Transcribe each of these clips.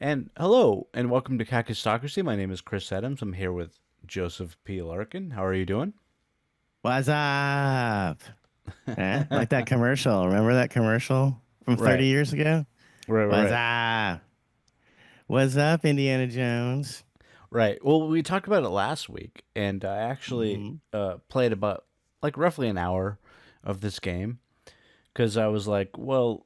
And hello, and welcome to Kakistocracy. My name is Chris Adams. I'm here with Joseph P. Larkin. How are you doing? What's up? Like that commercial. Remember that commercial from 30 Right, years ago? right, right, What's right. up? What's up, Indiana Jones? Right. Well, we talked about it last week, and I actually hmm played about like roughly an hour of this game because I was like, well,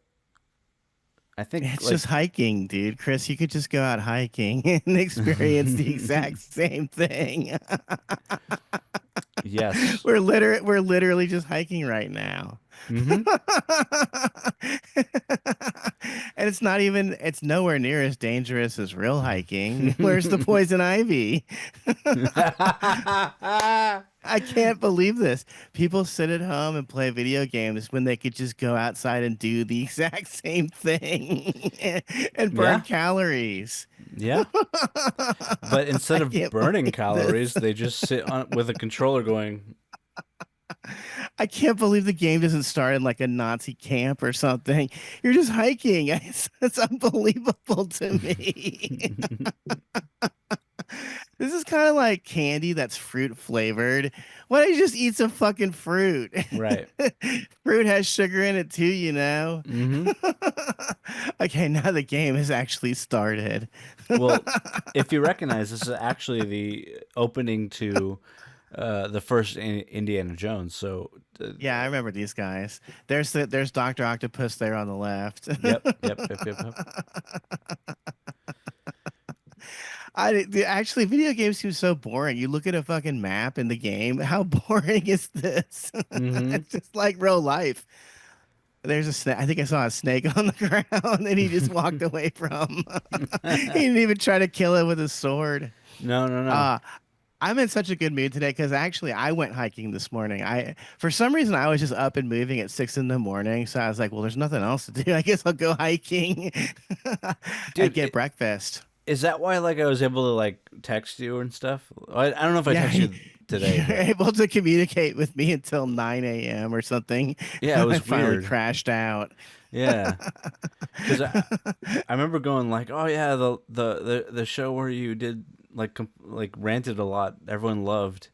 I think It's like just hiking, dude. Chris, you could just go out hiking and experience the exact same thing. yes. We're literally just hiking right now. Mm-hmm. And it's nowhere near as dangerous as real hiking. Where's the poison ivy? I can't believe this. People sit at home and play video games when they could just go outside and do the exact same thing and burn Yeah, calories. yeah. But instead I of can't burning believe calories, this. they just sit on with a controller going, I can't believe the game doesn't start in like a Nazi camp or something. You're just hiking. It's unbelievable to me. This is kind of like candy that's fruit flavored. Why don't you just eat some fucking fruit? right. Fruit has sugar in it too, you know? Mm-hmm. Okay, now the game has actually started. Well, if you recognize, this is actually the opening to the first Indiana Jones. So, Yeah, I remember these guys. There's Dr. Octopus there on the left. yep, yep, yep, yep, yep. Actually, video games seem so boring. You look at a fucking map in the game. How boring is this? Mm-hmm. It's just like real life. There's a snake. I think I saw a snake on the ground and he just walked away from. He didn't even try to kill it with his sword. No, no, no. Uh, I'm in such a good mood today because actually I went hiking this morning. For some reason I was just up and moving at 6 in the morning, so I was like, well, there's nothing else to do. I guess I'll go hiking and Dude, get breakfast. is that why like I was able to like text you and stuff? I don't know if I Yeah, texted you today, you're but able to communicate with me until 9 a.m. or something. yeah, it I was finally weird. crashed out. Yeah, because I remember going like, oh yeah, the show where you did like like ranted a lot, everyone loved.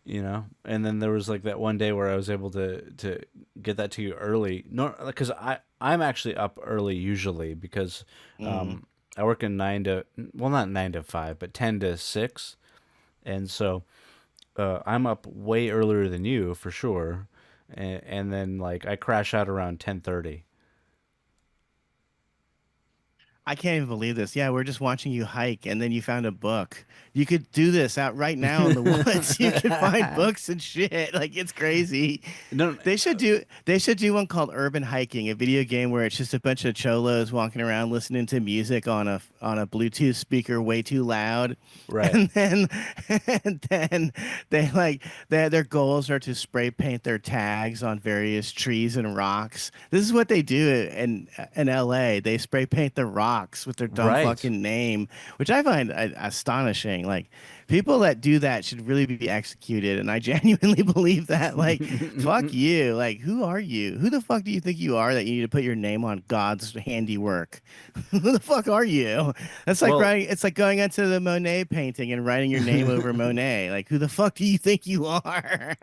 And then there was like that one day where I was able to get that to you early. No, because I'm actually up early usually because Mm. I work in well, not 9 to 5, but 10 to 6, and so I'm up way earlier than you for sure, and then like I crash out around 10:30. I can't even believe this. Yeah, we're just watching you hike, and then you found a book. You could do this out right now in the woods. You could find books and shit. Like it's crazy. No, They should do one called Urban Hiking, a video game where it's just a bunch of cholos walking around listening to music on a Bluetooth speaker way too loud, right, and then and then their goals are to spray paint their tags on various trees and rocks. This is what they do in LA. They spray paint the rocks with their dumb right. fucking name, which I find astonishing. Like people that do that should really be executed, and I genuinely believe that. Like, fuck you. Like, who are you? Who the fuck do you think you are that you need to put your name on God's handiwork? Who the fuck are you? That's like Well, writing. It's like going into the Monet painting and writing your name over Monet. Like, who the fuck do you think you are?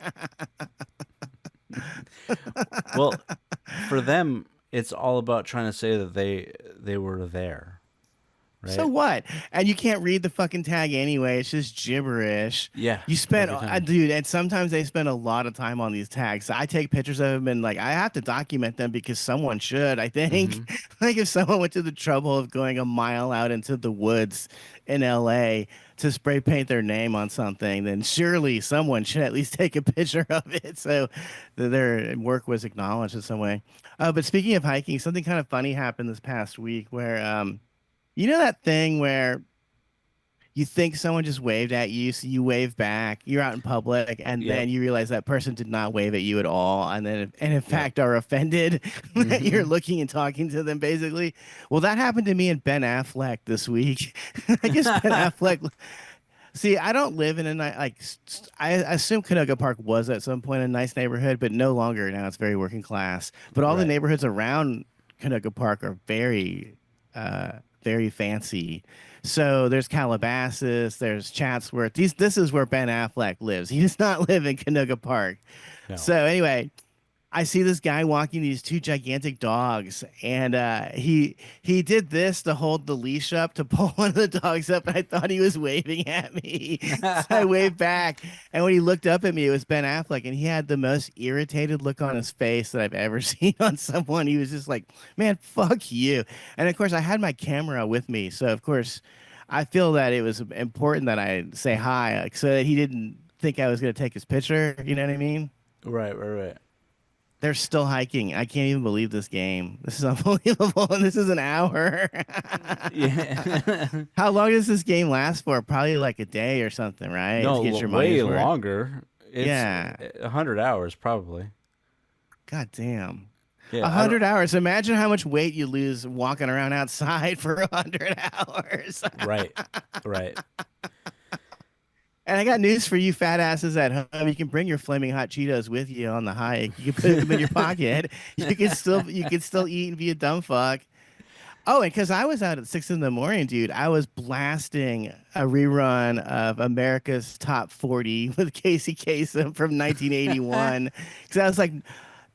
well, for them, it's all about trying to say that they were there, So right? what? And you can't read the fucking tag anyway. It's just gibberish. Yeah, You spend, every time. dude, and sometimes they spend a lot of time on these tags. I take pictures of them and like I have to document them because someone should, I think. Hmm. Like if someone went to the trouble of going a mile out into the woods in LA to spray paint their name on something, then surely someone should at least take a picture of it so that their work was acknowledged in some way. But speaking of hiking, something kind of funny happened this past week where you know that thing where you think someone just waved at you, so you wave back. You're out in public, and then Yep. you realize that person did not wave at you at all, and in Yep. fact are offended that you're Hmm. looking and talking to them, basically. Well, that happened to me and Ben Affleck this week. I guess Ben Affleck. See, I don't live in a nice I assume Canoga Park was at some point a nice neighborhood, but no longer now. It's very working class. But all the Right. neighborhoods around Canoga Park are very very fancy. So there's Calabasas, there's Chatsworth. This is where Ben Affleck lives. He does not live in Canoga Park. No. So anyway, I see this guy walking these two gigantic dogs, and he did this to hold the leash up to pull one of the dogs up, and I thought he was waving at me, so I waved back. And when he looked up at me, it was Ben Affleck, and he had the most irritated look on his face that I've ever seen on someone. He was just like, "Man, fuck you!" And of course, I had my camera with me, so of course, I feel that it was important that I say hi, like, so that he didn't think I was going to take his picture. You know what I mean? Right, right, right. They're still hiking. I can't even believe this game. This is unbelievable. And this is an hour. Yeah. How long does this game last for? Probably like a day or something, right? To No, get your way money's worth. longer. It's Yeah. 100 hours probably. God damn. Yeah, A I don't. hundred hours. Imagine how much weight you lose walking around outside for 100 hours. Right, right. And I got news for you fat asses at home. You can bring your flaming hot Cheetos with you on the hike. You can put them in your pocket. You can still eat and be a dumb fuck. Oh, and because I was out at 6 in the morning, dude, I was blasting a rerun of America's Top 40 with Casey Kasem from 1981. Because I was like,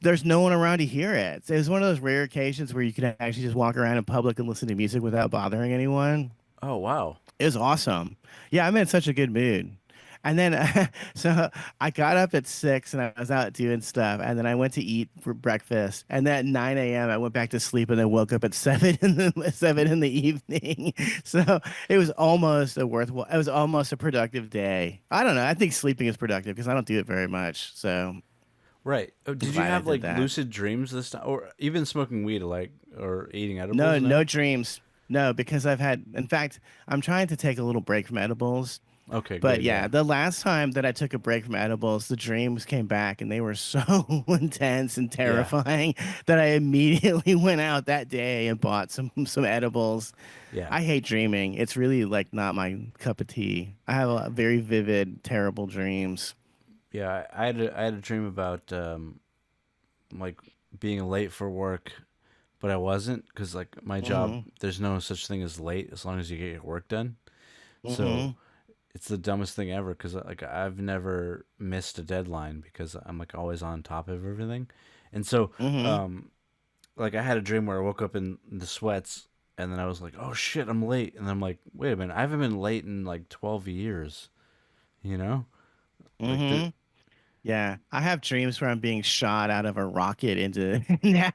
there's no one around to hear it. So it was one of those rare occasions where you could actually just walk around in public and listen to music without bothering anyone. Oh wow. It was awesome. Yeah, I'm in such a good mood. And then, so I got up at 6 and I was out doing stuff. And then I went to eat for breakfast. And then at 9 a.m., I went back to sleep and then woke up at 7 in the evening. So it was almost it was almost a productive day. I don't know. I think sleeping is productive because I don't do it very much. So Right. Oh, I'm did you glad I have did like that. lucid dreams this time, or even smoking weed, like, or eating No, edibles? no No. dreams. No, because in fact, I'm trying to take a little break from edibles. Okay, But good. yeah, Yeah. the last time that I took a break from edibles, the dreams came back and they were so intense and Yeah. terrifying that I immediately went out that day and bought some edibles. Yeah. I hate dreaming. It's really like not my cup of tea. I have a very vivid, terrible dreams. Yeah. I had a dream about like being late for work, but I wasn't because like my job, Hmm. there's no such thing as late as long as you get your work done. So Hmm. it's the dumbest thing ever because like I've never missed a deadline because I'm like always on top of everything, and so Hmm. um like I had a dream where I woke up in the sweats and then I was like, oh shit, I'm late, and I'm like, wait a minute, I haven't been late in like 12 years, you know, like the Hmm. Yeah, I have dreams where I'm being shot out of a rocket into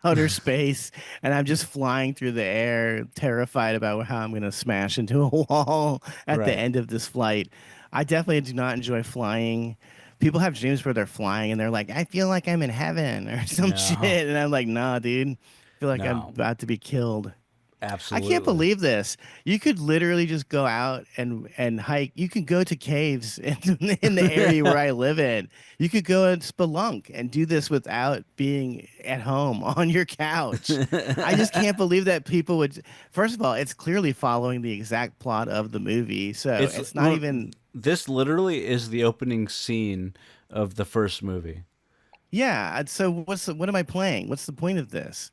outer space, and I'm just flying through the air, terrified about how I'm going to smash into a wall at the right, end of this flight. I definitely do not enjoy flying. People have dreams where they're flying and they're like, "I feel like I'm in heaven" or some shit, no, and I'm like, "Nah, dude, I feel like I'm no, about to be killed." I can't absolutely, believe this. You could literally just go out and hike. You can go to caves in the area where I live in. You could go and spelunk and do this without being at home on your couch. I just can't believe that people would. First of all, it's clearly following the exact plot of the movie, so it's it's not well, even. this literally is the opening scene of the first movie. Yeah. So what am I playing? What's the point of this?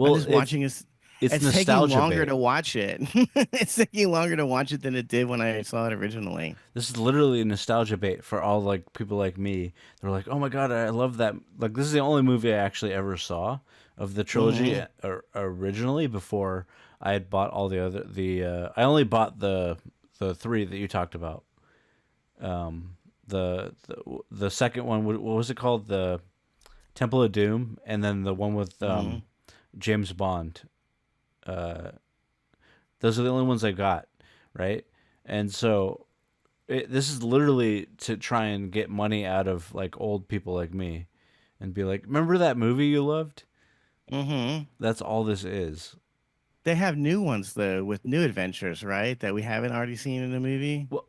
I'm Well, just watching this. it's It's taking nostalgia longer bait. to watch it. It's taking longer to watch it than it did when I saw it originally. This is literally a nostalgia bait for all like people like me. They're like, "Oh my god, I love that!" Like this is the only movie I actually ever saw of the trilogy Hmm. originally. Before I had bought all the other I only bought the three that you talked about. The second one, what was it called? The Temple of Doom, and then the one with Hmm. James Bond. Uh, those are the only ones I got, right? And so this is literally to try and get money out of like old people like me and be like, remember that movie you loved? Hmm. That's all this is. They have new ones though with new adventures, right? That we haven't already seen in the movie. Well,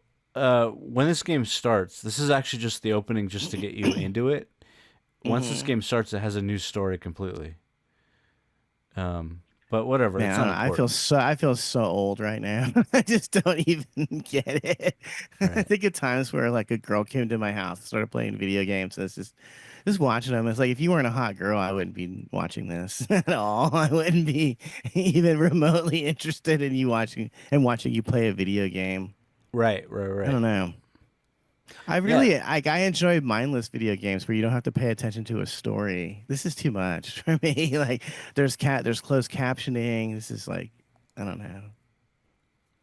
when this game starts, this is actually just the opening just to get you into it. Once this Hmm. game starts, it has a new story completely. But whatever, Man, it's I don't not know. important. I feel so old right now. I just don't even get it. I Right. think of times where like a girl came to my house and started playing video games. And it's just just watching them. It's like if you weren't a hot girl, I wouldn't be watching this at all. I wouldn't be even remotely interested in you watching you play a video game. Right, right, I right. don't know. I Yeah. really like I enjoy mindless video games where you don't have to pay attention to a story. This is too much for me. Like there's closed captioning. This is like I don't know.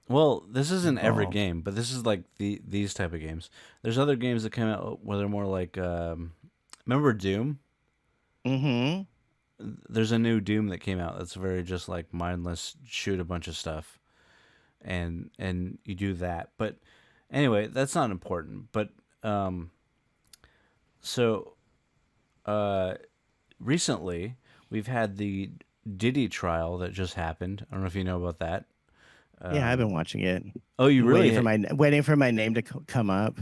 Well, this isn't every Involved. game, but this is like these type of games. There's other games that come out where they're more like, remember Doom? Mm-hmm. There's a new Doom that came out that's very just like mindless, shoot a bunch of stuff, and you do that. But anyway, that's not important. But um, so uh, recently we've had the Diddy trial that just happened. I don't know if you know about that. Yeah, I've Um, been watching it. oh, you really? Waiting for my name to come up.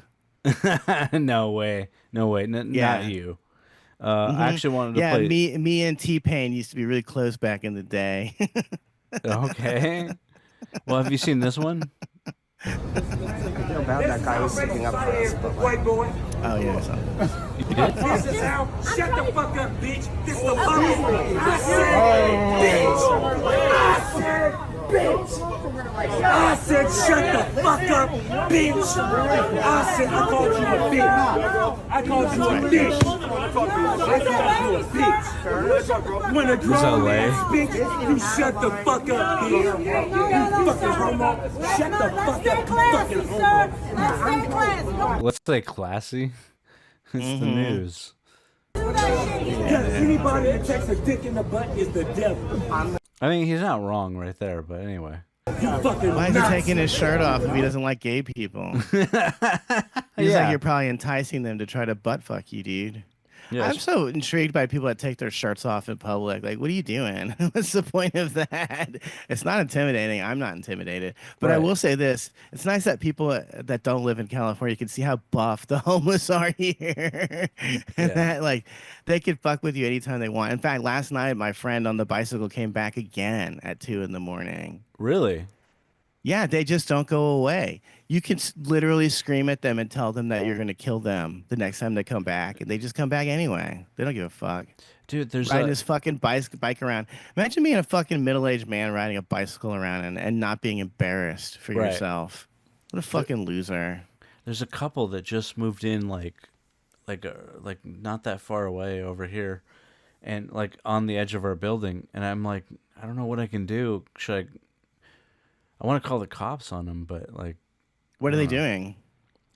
No way. No way. Not Yeah. you. I Hmm. actually wanted to Yeah, play. me and T-Pain used to be really close back in the day. Okay. Well, have you seen this one? About that guy was sticking up for us, but like, Oh yeah, so. You did? this is how. Shut the fuck up, bitch. This is the fuck. I said, bitch. I said, bitch. I said, shut the fuck up, bitch. I said, I called you a bitch. I called you a bitch. I called you a bitch. When a grown LA. man speaks, you shut the fuck up, bitch. You fucking homo. Shut the fuck up, you fucking homo. Let's say classy. It's the news. Because anybody that takes a dick in the butt is the devil. I mean, he's not wrong right there, but anyway. You fucking Why is he nuts. taking his shirt off if he doesn't like gay people? He's Yeah. like you're probably enticing them to try to butt fuck you, dude. Yeah. I'm so intrigued by people that take their shirts off in public. Like, what are you doing? What's the point of that? It's not intimidating. I'm not intimidated. But I Right. will say this. It's nice that people that don't live in California can see how buff the homeless are here. And Yeah. that, like, they could fuck with you anytime they want. In fact, last night, my friend on the bicycle came back again at 2 in the morning. Really? Yeah, they just don't go away. You can literally scream at them and tell them that you're going to kill them the next time they come back, and they just come back anyway. They don't give a fuck. Dude, there's Riding a his fucking bike around. Imagine being a fucking middle-aged man riding a bicycle around and not being embarrassed for Right. yourself. What a fucking loser. there's a couple that just moved in like not that far away over here and like on the edge of our building, and I'm like, I don't know what I can do. Should I want to call the cops on them, but like, What are they doing?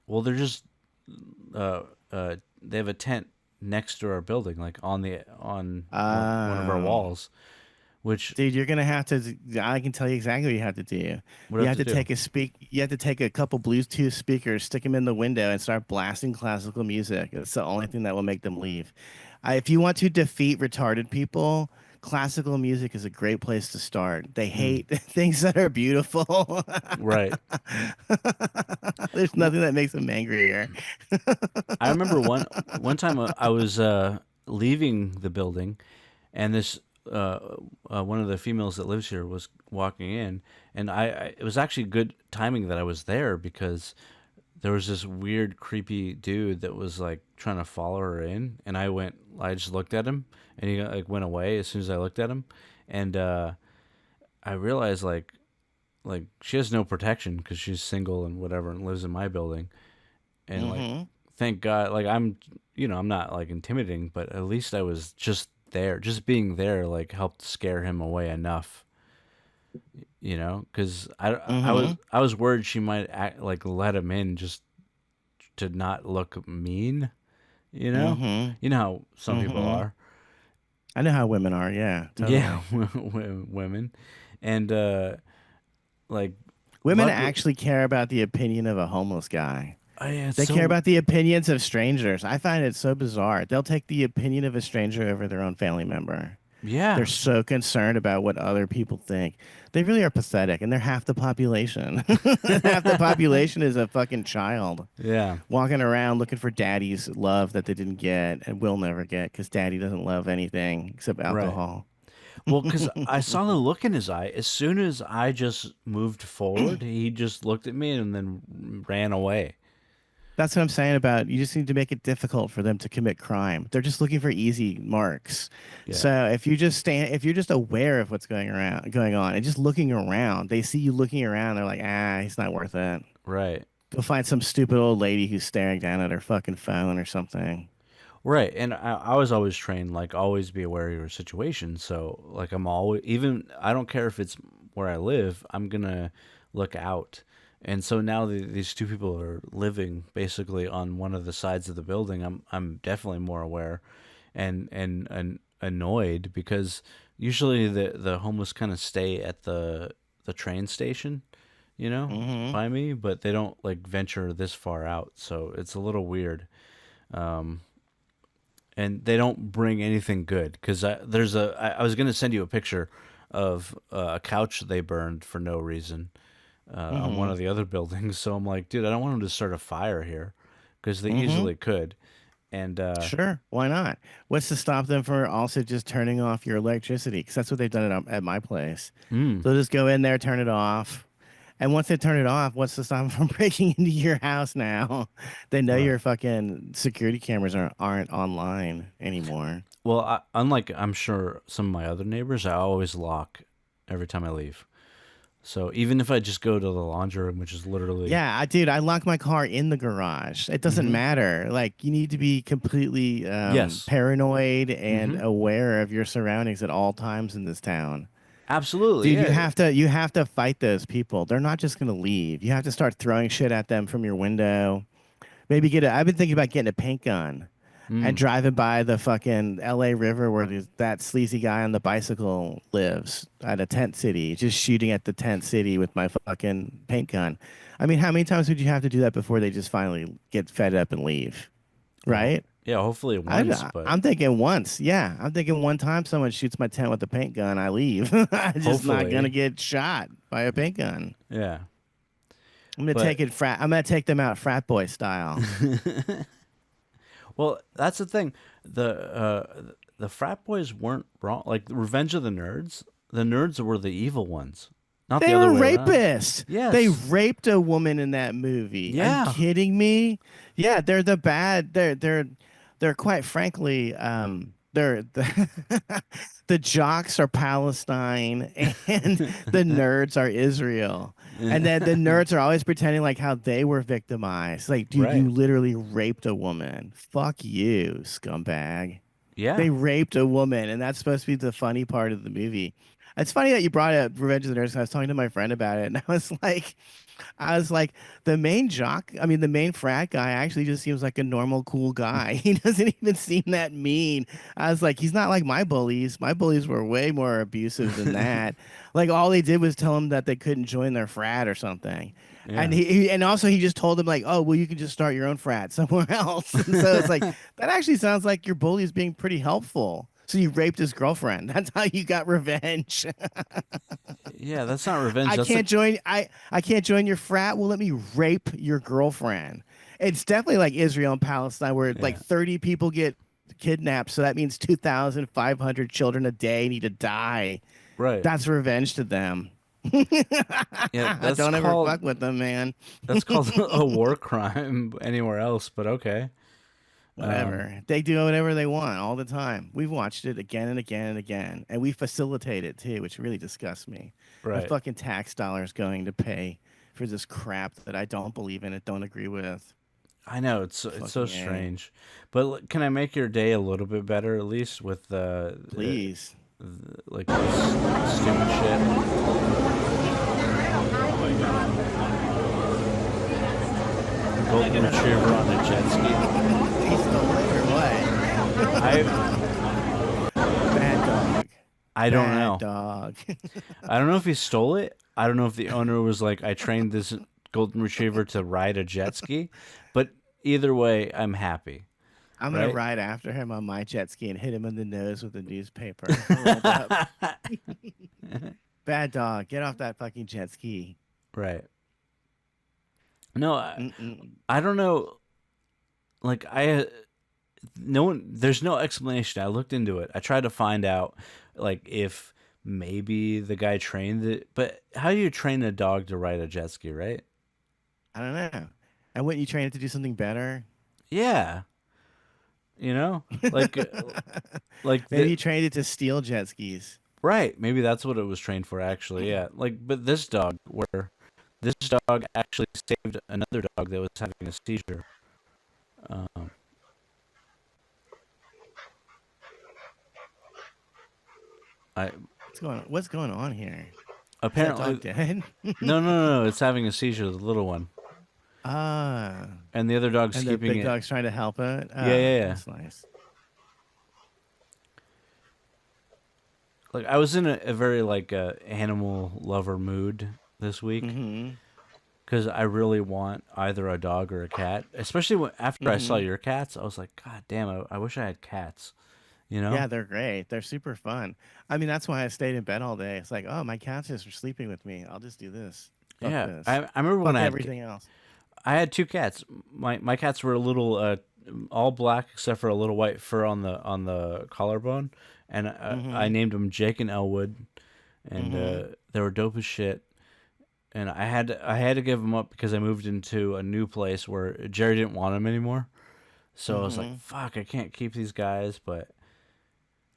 well, they're just they have a tent next to our building, like on one of our Oh. walls, which Dude, you're gonna have to. I can tell you exactly what you have to do. what do You I have have to to do? take a speak. You have to take a couple Bluetooth speakers, stick them in the window, and start blasting classical music. It's the only thing that will make them leave. If you want to defeat retarded people, classical music is a great place to start. They hate things that are beautiful. Right. There's nothing that makes them angrier. I remember one time I was leaving the building, and this one of the females that lives here was walking in, and it was actually good timing that I was there because there was this weird, creepy dude that was like trying to follow her in, and I just looked at him, and he like went away as soon as I looked at him, and I realized like she has no protection because she's single and whatever and lives in my building, and like Hmm. thank God, like I'm not like intimidating, but at least I was just there. Just being there like helped scare him away enough, because Hmm. I was worried she might like let him in just to not look mean, you know. Hmm. You know how some people Hmm. are. I know how women are. Yeah, Yeah, totally. women, and like Women luckily, actually care about the opinion of a homeless guy. oh yeah, it's They care so about the opinions of strangers. I find it so bizarre. They'll take the opinion of a stranger over their own family member. They're yeah, so concerned about what other people think. They really are pathetic, and they're half the population. Half the population is a fucking child yeah. walking around looking for daddy's love that they didn't get and will never get because daddy doesn't love anything except Right. alcohol. Well, because I saw the look in his eye. As soon as I just moved forward, he just looked at me and then ran away. That's what I'm saying about you just need to make it difficult for them to commit crime. They're just looking for easy marks. Yeah. So if you're just aware of what's going on, and just looking around, they see you looking around, they're like, he's not worth it. Right. Go find some stupid old lady who's staring down at her fucking phone or something. Right. And I was always trained, like, always be aware of your situation. So, like, I'm always, even, I don't care if it's where I live, I'm going to look out. And so now these two people are living basically on one of the sides of the building. I'm definitely more aware and annoyed because usually the homeless kind of stay at the train station, you know, Hmm. by me, but they don't like venture this far out. So it's a little weird. Um, and they don't bring anything good because I was gonna send you a picture of a couch they burned for no reason on one Hmm. of the other buildings. So I'm like, dude, I don't want them to start a fire here because they Hmm. easily could. And Sure, why not? What's to stop them from also just turning off your electricity? Because that's what they've done at my place. mm, They'll just go in there, turn it off, and once they turn it off, what's to stop them from breaking into your house now? They know right. your fucking security cameras aren't online anymore. Well, unlike I'm sure some of my other neighbors, I always lock every time I leave. So even if I just go to the laundry room, which is literally, Yeah, I lock my car in the garage. It doesn't hmm matter. Like you need to be completely yes, paranoid and hmm aware of your surroundings at all times in this town. absolutely, Dude, yeah, you have to fight those people. They're not just gonna leave. You have to start throwing shit at them from your window. Maybe I've been thinking about getting a paint gun and mm, driving by the fucking LA River where that sleazy guy on the bicycle lives at a tent city, just shooting at the tent city with my fucking paint gun. I mean, how many times would you have to do that before they just finally get fed up and leave? well, Right? yeah, hopefully once, but I'm thinking once. Yeah. I'm thinking one time someone shoots my tent with a paint gun, I leave. I'm just not going to hopefully, get shot by a paint gun. yeah, Take but it I'm going to take them out frat boy style. well, that's the thing. The frat boys weren't wrong. Like Revenge of the nerds were the evil ones, not the They other were way around. rapists. They Yes, raped a woman in that movie. Are you yeah, kidding me? Yeah, they're the bad. They're quite frankly, they're the jocks are Palestine and the nerds are Israel. And then the nerds are always pretending like how they were victimized. Like, dude, right, you literally raped a woman. Fuck you, scumbag. yeah, They raped a woman, and that's supposed to be the funny part of the movie. It's funny that you brought up Revenge of the Nerds. I was talking to my friend about it, and I was like, the main jock, I mean, the main frat guy actually just seems like a normal, cool guy. He doesn't even seem that mean. I was like, he's not like my bullies. My bullies were way more abusive than that. Like, all they did was tell him that they couldn't join their frat or something. And yeah, and also he just told them like, oh, well, you can just start your own frat somewhere else. And so it's like that actually sounds like your bully is being pretty helpful. So you raped his girlfriend. That's how you got revenge. yeah. That's not revenge. That's like, I can't join your frat. Well, let me rape your girlfriend. It's definitely like Israel and Palestine where like yeah, 30 people get kidnapped, so that means 2,500 children a day need to die. right. That's revenge to them. Yeah, Don't ever fuck with them, man. that's called a war crime anywhere else, but okay. Um, Whatever. They do whatever they want all the time. We've watched it again and again and again, and we facilitate it too, which really disgusts me. My right. fucking tax dollars going to pay for this crap that I don't believe in and don't agree with. I know it's so Fucking A. strange, but can I make your day a little bit better at least with Please. like this stupid shit? A golden retriever on a jet ski. He's stole it or what? I Bad dog. I don't Bad know. dog. I don't know if he stole it. I don't know if the owner was like, I trained this golden retriever to ride a jet ski, but either way, I'm happy, I'm gonna right? ride after him on my jet ski and hit him in the nose with a newspaper rolled up. Bad dog. Get off that fucking jet ski. Right. No, Mm-mm. I don't know. Like no one. There's no explanation. I looked into it. I tried to find out, like if maybe the guy trained it. But how do you train a dog to ride a jet ski, right? I don't know. And wouldn't you train it to do something better? Yeah, you know, like like Maybe the you trained it to steal jet skis. right. Maybe that's what it was trained for. Actually, yeah. Like, but this dog, where this dog actually saved another dog that was having a seizure. Um, I What's going on here? Is that dog apparently dead? no, it's having a seizure. The little one, Ah, and the other dog's and the keeping big it. dog's trying to help it. Yeah, Ah, yeah, yeah. that's nice. Like I was in a very like animal lover mood this week Mm-hmm. because I really want either a dog or a cat. Especially after I saw Mm-hmm. your cats, I was like, God damn, I wish I had cats. You know? Yeah, they're great. They're super fun. I mean, that's why I stayed in bed all day. It's like, oh, my cats just are sleeping with me. I'll just do this. Fuck Yeah, this. I remember when Fuck everything else. I had two cats. My cats were a little all black except for a little white fur on the collarbone, and I Mm-hmm. named them Jake and Elwood, and Mm-hmm. they were dope as shit. And I had to give them up because I moved into a new place where Jerry didn't want them anymore. So I was like, Mm-hmm. fuck, I can't keep these guys. But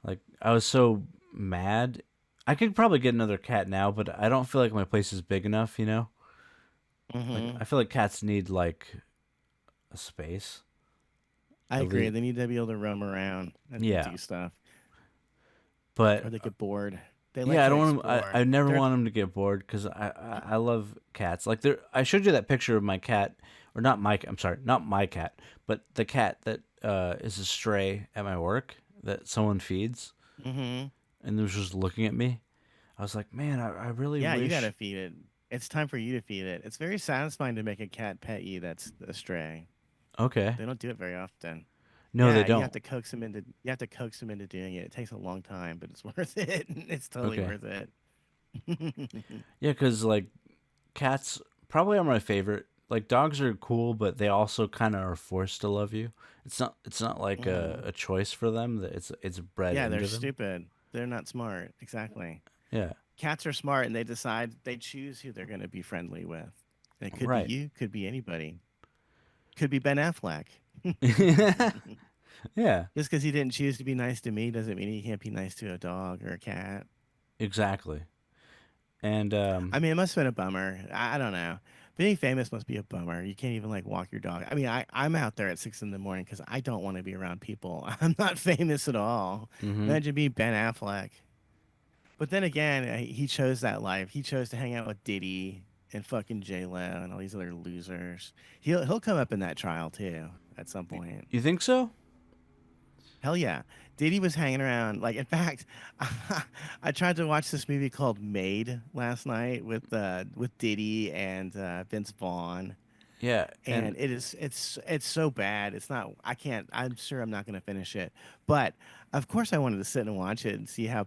like, I was so mad. I could probably get another cat now, but I don't feel like my place is big enough. You know, like Mm-hmm. I feel like cats need like a space. I At agree. least, They need to be able to roam around and yeah. do stuff, or But they get bored. They like yeah, I to don't want them. explore. I never They're want them to get bored because I love cats. Like there, I showed you that picture of my cat, or not my. I'm sorry, not my cat, but the cat that is a stray at my work that someone feeds, mm-hmm. and it was just looking at me. I was like, man, I really Yeah, you gotta wish. feed it. It's time for you to feed it. It's very satisfying to make a cat pet you that's a stray. Okay, They don't do it very often. no, they Yeah, you have don't. to coax them into doing it. It takes a long time, but it's worth it. It's totally Okay, worth it. yeah, because like cats probably are my favorite. Like dogs are cool, but they also kind of are forced to love you. It's not like Hmm. a choice for them. That it's bred Yeah, they're into them. stupid. They're not smart. Exactly. Yeah, Cats are smart and they choose who they're going to be friendly with. It could be right. you, could be anybody. Could be Ben Affleck. Yeah, Just because he didn't choose to be nice to me doesn't mean he can't be nice to a dog or a cat. exactly. And I mean, it must have been a bummer. I don't know. Being famous must be a bummer. You can't even like walk your dog. I mean, I'm out there at 6 in the morning because I don't want to be around people. I'm not famous at all. mhm. Imagine being Ben Affleck. But then again, he chose that life. He chose to hang out with Diddy and fucking J Lo and all these other losers. He'll come up in that trial too at some point. You think so? Hell yeah. Diddy was hanging around. Like, in fact, I tried to watch this movie called Made last night with Diddy and Vince Vaughn, Yeah, and and it's so bad. It's not. I can't. I'm sure I'm not going to finish it. But of course, I wanted to sit and watch it and see how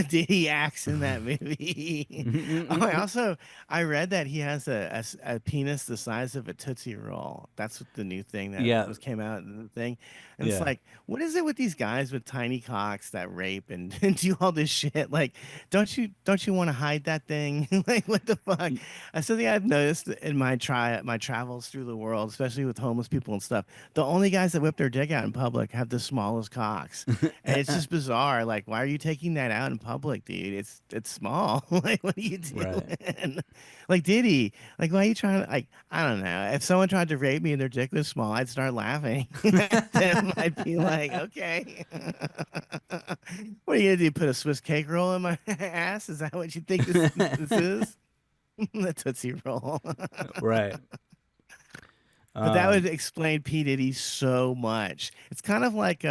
Diddy acts in that movie. Oh, I read that he has a penis the size of a Tootsie Roll. That's what the new thing that yeah, was came out in the thing. And it's yeah. like, what is it with these guys with tiny cocks that rape and, and do all this shit? Like, don't you want to hide that thing? Like, what the fuck? Y- That's something I've noticed in my travels through the world, especially with homeless people and stuff. The only guys that whip their dick out in public have the smallest cocks, and it's just bizarre. Like, why are you taking that out in public, dude? It's small. Like, what are you Right. doing? Like, Diddy, like, why are you trying to like? I don't know. If someone tried to rape me and their dick was small, I'd start laughing at them. I'd be like, okay, what are you gonna do? Put a Swiss cake roll in my ass? Is that what you think this is? The Tootsie Roll. Right. But that Um would explain P. Diddy so much. It's kind of like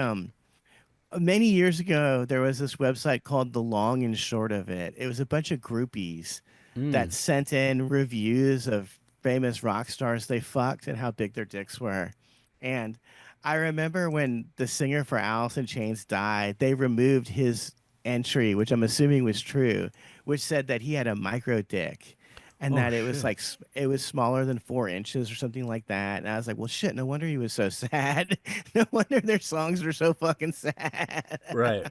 many years ago there was this website called The Long and Short of It. It was a bunch of groupies that mm, sent in reviews of famous rock stars they fucked and how big their dicks were. And I remember when the singer for Alice in Chains died, they removed his entry, which I'm assuming was true, which said that he had a micro dick and oh that it was shit. like it was smaller than 4 inches or something like that. And I was like, well, shit, no wonder he was so sad. No wonder their songs were so fucking sad. Right.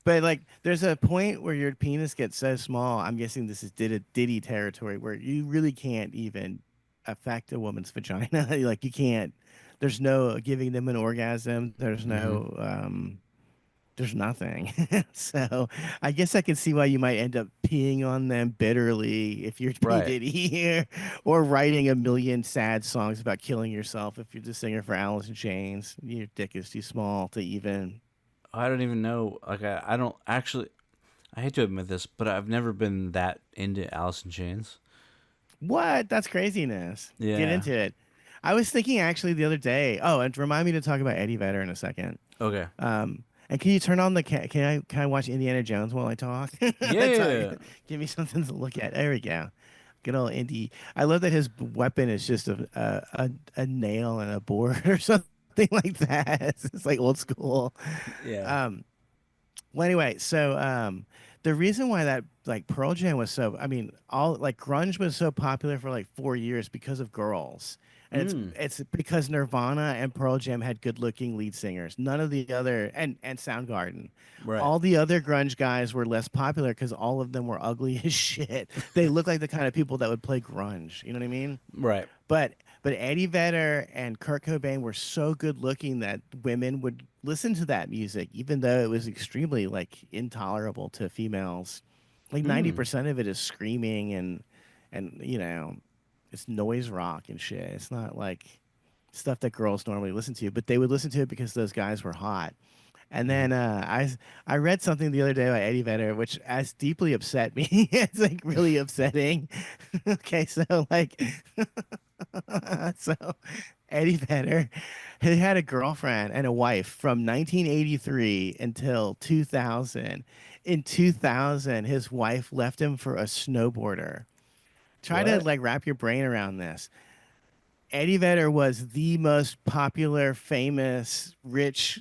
But like, there's a point where your penis gets so small. I'm guessing this is Diddy territory where you really can't even. affect a woman's vagina. Like you can't. There's no giving them an orgasm. Mm-hmm. There's nothing. So I guess I can see why you might end up peeing on them bitterly if you're P. Right. Diddy here, or writing a million sad songs about killing yourself if you're the singer for Alice in Chains. Your dick is too small to even. I don't even know. Like, I don't actually. I hate to admit this, but I've never been that into Alice in Chains. What? That's craziness. Get Yeah. into it. I was thinking actually the other day. Oh, and remind me to talk about Eddie Vedder in a second. Okay. And can you turn on the can I watch Indiana Jones while I talk? Yeah. Give me something to look at. There we go. Good old Indy. I love that his weapon is just a nail and a board or something like that. It's like old school. Yeah. Um, well, anyway, so the reason why that like Pearl Jam was so, I mean, all like grunge was so popular for like 4 years because of girls, and Mm. it's because Nirvana and Pearl Jam had good-looking lead singers. None of the other and Soundgarden, Right. all the other grunge guys were less popular because all of them were ugly as shit. They look like the kind of people that would play grunge. You know what I mean? Right. But Eddie Vedder and Kurt Cobain were so good looking that women would listen to that music, even though it was extremely like intolerable to females. Like ninety Mm. percent of it is screaming and it's noise rock and shit. It's not like stuff that girls normally listen to, but they would listen to it because those guys were hot. And Mm-hmm. then I read something the other day about Eddie Vedder, which as deeply upset me. It's like really upsetting. Okay, so like so Eddie Vedder, he had a girlfriend and a wife from 1983 until 2000. In 2000, his wife left him for a snowboarder. Try to What? like wrap your brain around this. Eddie Vedder was the most popular, famous, rich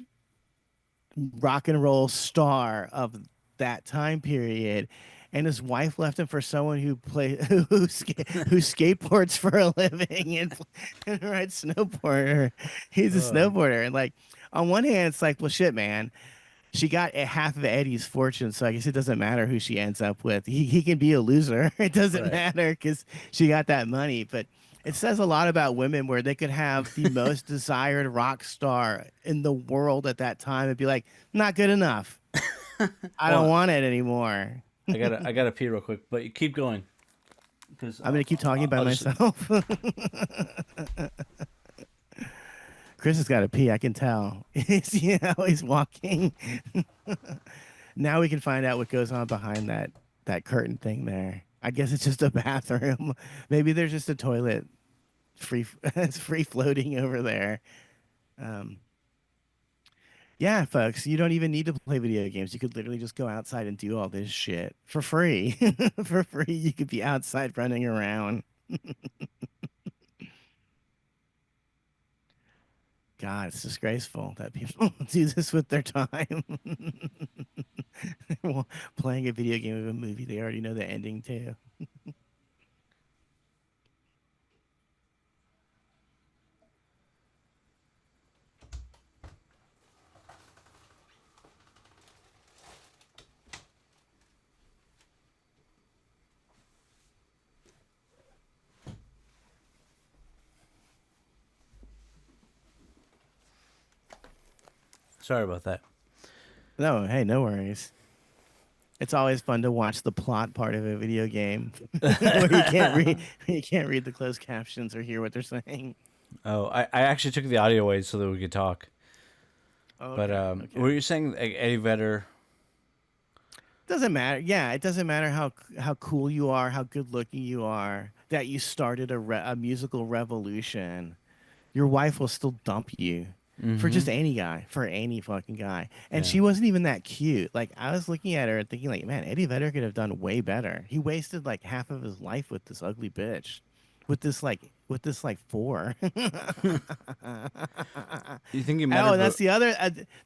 rock and roll star of that time period, and his wife left him for someone who play who skateboards for a living and rides snowboarder. He's a Oh. snowboarder, and like on one hand, it's like, well, shit, man. She got a half of Eddie's fortune, so I guess it doesn't matter who she ends up with. He can be a loser. It doesn't Right. matter because she got that money. But it says a lot about women where they could have the most desired rock star in the world at that time and be like, not good enough. I don't Well, want it anymore. I gotta pee real quick, but you keep going because I'm gonna keep talking by I'll just. myself. Chris has got to pee. I can tell. He's walking. Now we can find out what goes on behind that curtain thing there. I guess it's just a bathroom. Maybe there's just a toilet free it's free floating over there. Um, yeah, folks, you don't even need to play video games. You could literally just go outside and do all this shit for free. For free, you could be outside running around. God, it's disgraceful that people do this with their time. Well, playing a video game of a movie they already know the ending to. Sorry about that. No, hey, no worries. It's always fun to watch the plot part of a video game where you can't read the closed captions or hear what they're saying. Oh, I actually took the audio away so that we could talk. But Okay, what okay. were you saying? Eddie Vedder. Doesn't matter. Yeah, it doesn't matter how cool you are, how good looking you are, that you started a musical revolution. Your wife will still dump you for Mm-hmm. just any guy, for any fucking guy. And Yeah. she wasn't even that cute. Like I was looking at her and thinking, like, man, Eddie Vedder could have done way better. He wasted like half of his life with this ugly bitch, with this like four. You think you met her, Oh, and but that's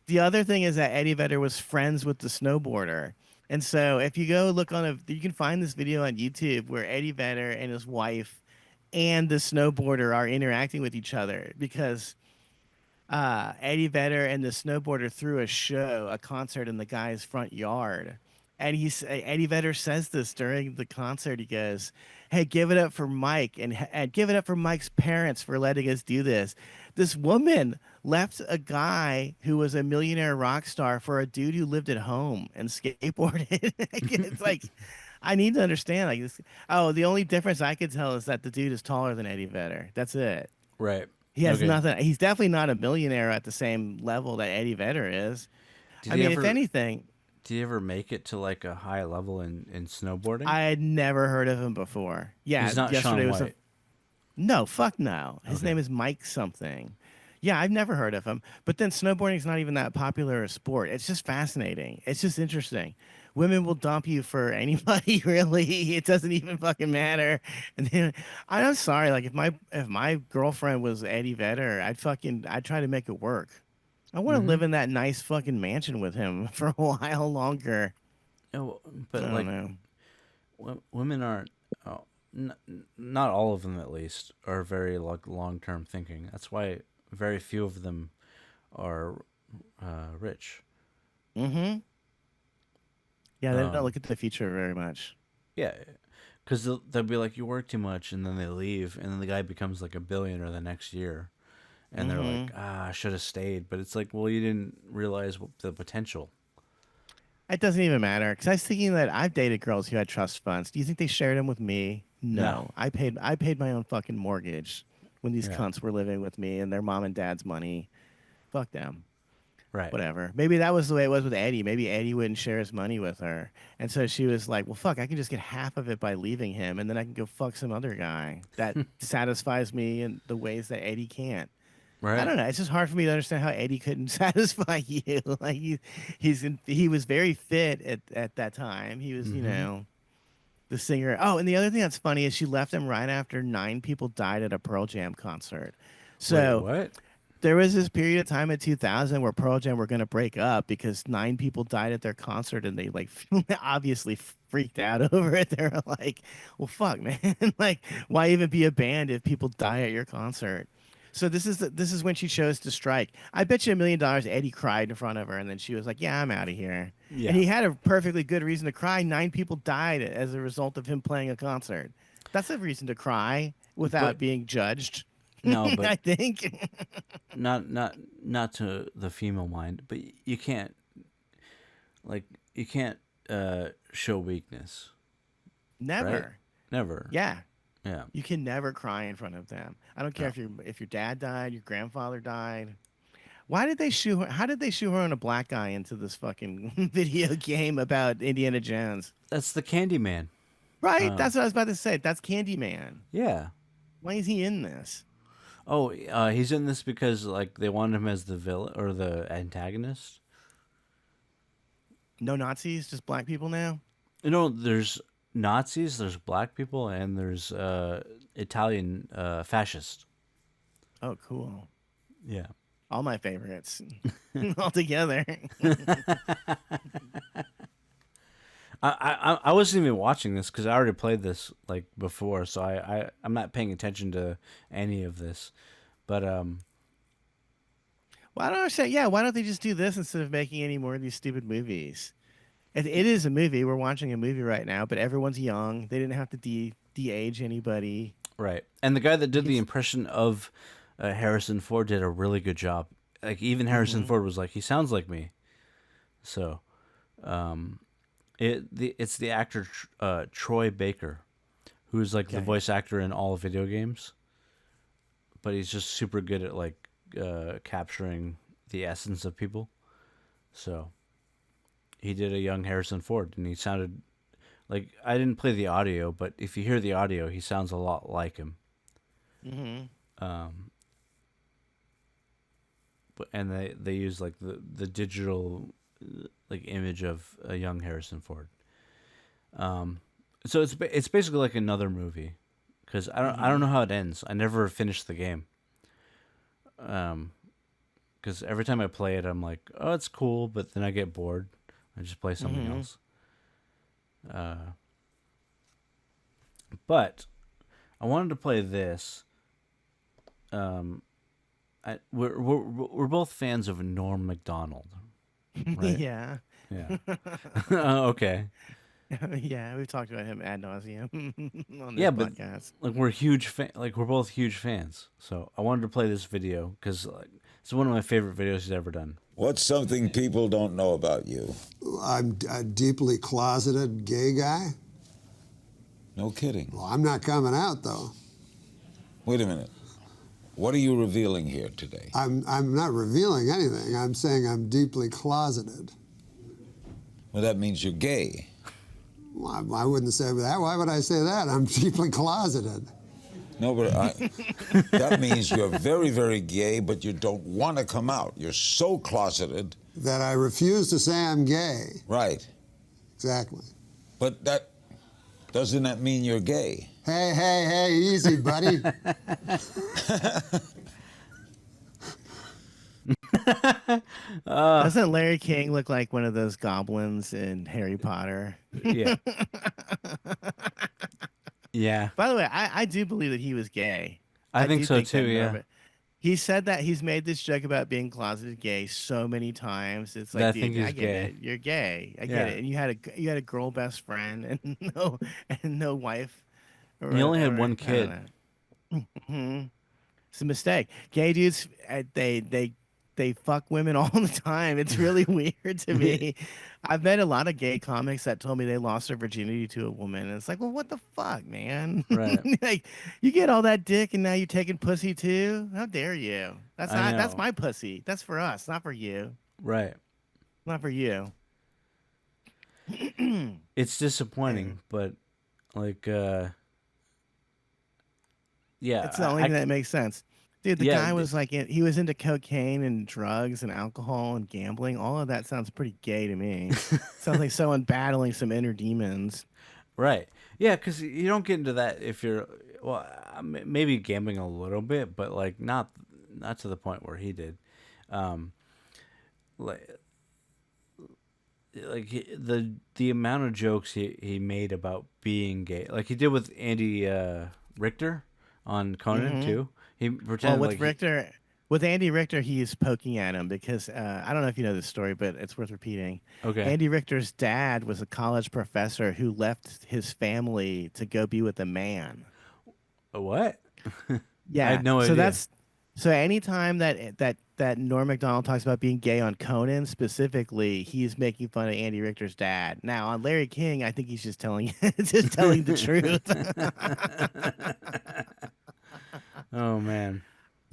the other thing is that Eddie Vedder was friends with the snowboarder. And so if you go look on you can find this video on YouTube where Eddie Vedder and his wife and the snowboarder are interacting with each other because Eddie Vedder and the snowboarder threw a concert in the guy's front yard. And Eddie Vedder says this during the concert. He goes, "Hey, give it up for Mike, and give it up for Mike's parents for letting us do this." This woman left a guy who was a millionaire rock star for a dude who lived at home and skateboarded. It's like, I need to understand. Like this. Oh, the only difference I could tell is that the dude is taller than Eddie Vedder. That's it. Right. He has Okay. nothing. He's definitely not a millionaire at the same level that Eddie Vedder is. Did I he mean, if ever anything, did he ever make it to like a high level in snowboarding? I had never heard of him before. Yeah, He's not yesterday Shaun was a White. no, fuck no. His Okay. name is Mike something. Yeah, I've never heard of him. But then snowboarding's not even that popular a sport. It's just fascinating. It's just interesting. Women will dump you for anybody, really. It doesn't even fucking matter. And then I'm sorry, like if my girlfriend was Eddie Vedder, I'd try to make it work. I want to Mm-hmm. live in that nice fucking mansion with him for a while longer. Oh, I but don't like know. women aren't. Oh, not all of them at least are very like long term thinking. That's why very few of them are rich. Mm-hmm. Yeah, they don't Um, look at the future very much. yeah, because they'll be like, you work too much, and then they leave, and then the guy becomes like a billionaire the next year, and they're like, Mm-hmm. I should have stayed, but it's like, well, you didn't realize the potential. It doesn't even matter because I was thinking that I've dated girls who had trust funds. Do you think they shared them with me? No, No, I paid my own fucking mortgage when these yeah, cunts were living with me and their mom and dad's money. Fuck them. right, Whatever. Maybe that was the way it was with Eddie. Maybe Eddie wouldn't share his money with her, and so she was like, "Well, fuck, I can just get half of it by leaving him, and then I can go fuck some other guy that satisfies me in the ways that Eddie can't." I right. don't know. It's just hard for me to understand how Eddie couldn't satisfy you. Like he was very fit at that time. He was, Mm-hmm. the singer. Oh, and the other thing that's funny is she left him right after 9 people died at a Pearl Jam concert. Wait, So what? there was this period of time in 2000 where Pearl Jam were going to break up because 9 people died at their concert and they like obviously freaked out over it. They're like, well, fuck, man. Like, why even be a band if people die at your concert? So this is when she chose to strike. I bet you $1 million Eddie cried in front of her and then she was like, yeah, I'm out of here. And Yeah, he had a perfectly good reason to cry. 9 people died as a result of him playing a concert. That's a reason to cry without but being judged. no, but I think. not to the female mind, but you can't like you can't show weakness, right? Never. Never. Yeah. Yeah. You can never cry in front of them. I don't care No. if your dad died, your grandfather died. Why did they shoe her? How did they shoehorn a black guy into this fucking video game about Indiana Jones? That's the Candyman. Right? Uh, That's what I was about to say. That's Candyman. yeah. Why is he in this? Oh, he's in this because like they wanted him as the villain or the antagonist. No Nazis, just black people now? You know, there's Nazis, there's black people, and there's Italian fascists. Oh, cool. Yeah. All my favorites all together. I wasn't even watching this because I already played this like before, so I'm not paying attention to any of this. But Why don't I say, yeah, why don't they just do this instead of making any more of these stupid movies? It is a movie. We're watching a movie right now, but everyone's young. They didn't have to de-age anybody. right, and the guy that did the He's, impression of Harrison Ford did a really good job. Like even Harrison hmm Ford was like, he sounds like me. So, it's the actor Troy Baker, who's like the Okay. voice actor in all video games, but he's just super good at like capturing the essence of people. So he did a young Harrison Ford, and he sounded like, I didn't play the audio, but if you hear the audio, he sounds a lot like him. hmm Um, but and they use like the digital like image of a young Harrison Ford. Um, so it's basically like another movie, because I don't hmm know how it ends. I never finished the game. Because every time I play it, I'm like, oh, it's cool, but then I get bored. I just play something hmm else. But I wanted to play this. Um, we're both fans of Norm Macdonald, right? Yeah. Yeah. Okay. Yeah, we've talked about him ad nauseum on this Yeah, but podcast. like we're both huge fans. So I wanted to play this video because like it's one of my favorite videos he's ever done. What's something people don't know about you? I'm a deeply closeted gay guy. No kidding. Well, I'm not coming out, though. Wait a minute. What are you revealing here today? I'm not revealing anything. I'm saying I'm deeply closeted. Well, that means you're gay. Well, I wouldn't say that. Why would I say that? I'm deeply closeted. No, but that means you're very, very gay, but you don't want to come out. You're so closeted. That I refuse to say I'm gay. Right. Exactly. But doesn't that mean you're gay? Hey, easy, buddy. Doesn't Larry King look like one of those goblins in Harry Potter? Yeah. Yeah. By the way, I do believe that he was gay. I think do so that too, yeah. but he said that he's made this joke about being closeted gay so many times. It's like, That I dude, think he's I get gay. it. You're gay. I Yeah. get it. And you had a girl best friend and no wife. Or You only had whatever. one I kid. don't know. It's a mistake. Gay dudes, they fuck women all the time. It's really weird to me. I've met a lot of gay comics that told me they lost their virginity to a woman, and it's like, well, what the fuck, man? Right. Like, you get all that dick, and now you're taking pussy too? How dare you? That's I not. That's know. my pussy. That's for us, not for you. Right. Not for you. It's disappointing, but like yeah. It's the only thing that makes sense. Dude, the Yeah, guy was like, he was into cocaine and drugs and alcohol and gambling. All of that sounds pretty gay to me. Sounds like someone battling some inner demons. Right. Yeah, because you don't get into that if you're well, maybe gambling a little bit, but like not to the point where he did. Like the amount of jokes he made about being gay, like he did with Andy Richter on Conan too. He pretended Well, like with Andy Richter, he is poking at him because I don't know if you know this story, but it's worth repeating. Okay. Andy Richter's dad was a college professor who left his family to go be with a man. What? Yeah, I had no idea. So anytime that Norm Macdonald talks about being gay on Conan specifically, he's making fun of Andy Richter's dad. Now on Larry King, I think he's just telling the truth. Oh man.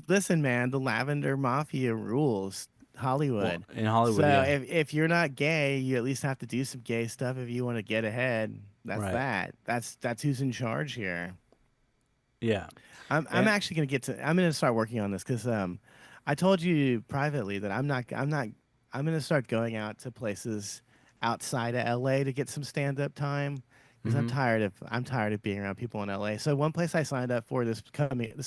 Listen, man, the Lavender Mafia rules Hollywood. Well, in Hollywood, so yeah. if you're not gay, you at least have to do some gay stuff if you want to get ahead. That's Right. that. That's who's in charge here. Yeah. I'm actually I'm gonna start working on this because I told you privately that I'm gonna start going out to places outside of LA to get some stand up time because I'm tired of being around people in LA. So one place I signed up for this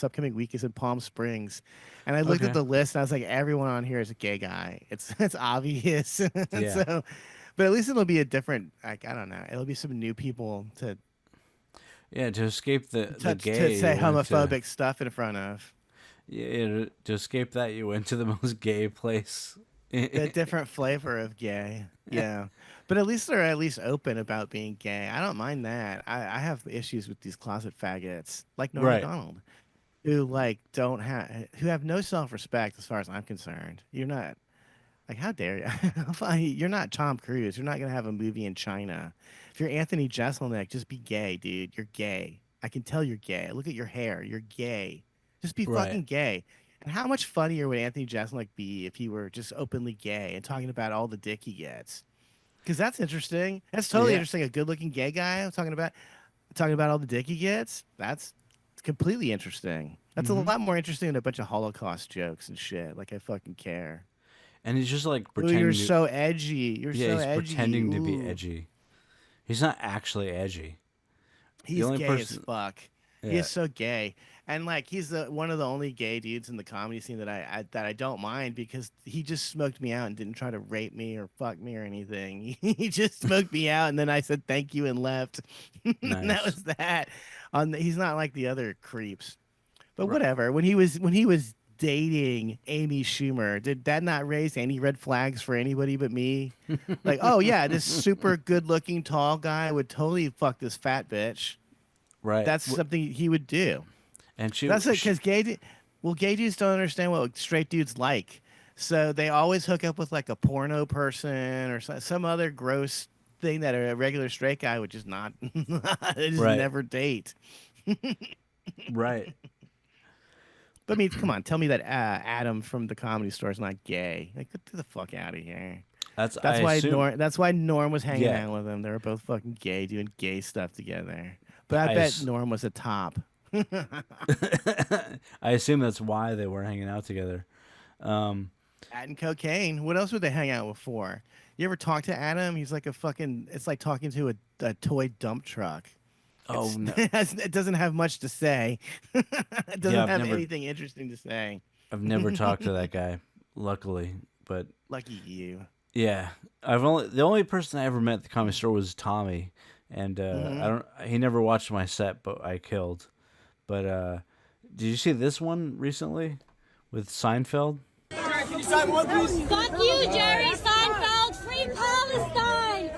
upcoming week is in Palm Springs, and I looked at Okay. the list and I was like, everyone on here is a gay guy. It's obvious. Yeah. So, but at least it'll be a different, like, I don't know, it'll be some new people to Yeah, to escape the to gay say you went to- homophobic stuff in front of. Yeah, to escape that, you went to the most gay place. A different flavor of gay. Yeah. But at least they're at least open about being gay. I don't mind that. I have issues with these closet faggots like Norm Right. Macdonald who who have no self-respect as far as I'm concerned. You're not like, how dare you? You're not Tom Cruise. You're not going to have a movie in China. If you're Anthony Jeselnik, just be gay, dude. You're gay. I can tell you're gay. Look at your hair. You're gay. Just be Right. fucking gay. And how much funnier would Anthony Jeselnik be if he were just openly gay and talking about all the dick he gets? Because that's interesting. That's totally Yeah. interesting. A good-looking gay guy talking about all the dick he gets. That's completely interesting. That's a lot more interesting than a bunch of Holocaust jokes and shit. Like, I fucking care. And he's just like Ooh, pretending. you're to- so edgy. You're yeah, so he's edgy. pretending to be Ooh. edgy. He's not actually edgy. He's only gay person- as fuck. He Yeah. is so gay, and like he's one of the only gay dudes in the comedy scene that I don't mind because he just smoked me out and didn't try to rape me or fuck me or anything. He just smoked me out, and then I said thank you and left. And that Nice. was that. He's not like the other creeps, but Right. whatever. When he was dating Amy Schumer. Did that not raise any red flags for anybody but me? Like, oh yeah, this super good-looking tall guy would totally fuck this fat bitch. Right. That's something he would do. And That's it, because gay dudes don't understand what straight dudes like. So they always hook up with like a porno person or some other gross thing that a regular straight guy would just not, they just Right. never date. Right. But I mean, come on, tell me that Adam from the Comedy Store is not gay. Like, get the fuck out of here. That's That's I why assume, That's why Norm was hanging Yeah. out with him. They were both fucking gay, doing gay stuff together. But I I bet s- Norm was a top. I assume that's why they were hanging out together. That and cocaine. What else would they hang out with for? You ever talk to Adam? He's like a fucking. It's like talking to a toy dump truck. Oh no. It doesn't have much to say. It doesn't I've have never- anything interesting to say. I've never talked to that guy, luckily. But Lucky you. yeah, the only person I ever met at the Comedy Store was Tommy, and he never watched my set, but I killed. But did you see this one recently with Seinfeld? Fuck you, Jerry Seinfeld. Free Palestine.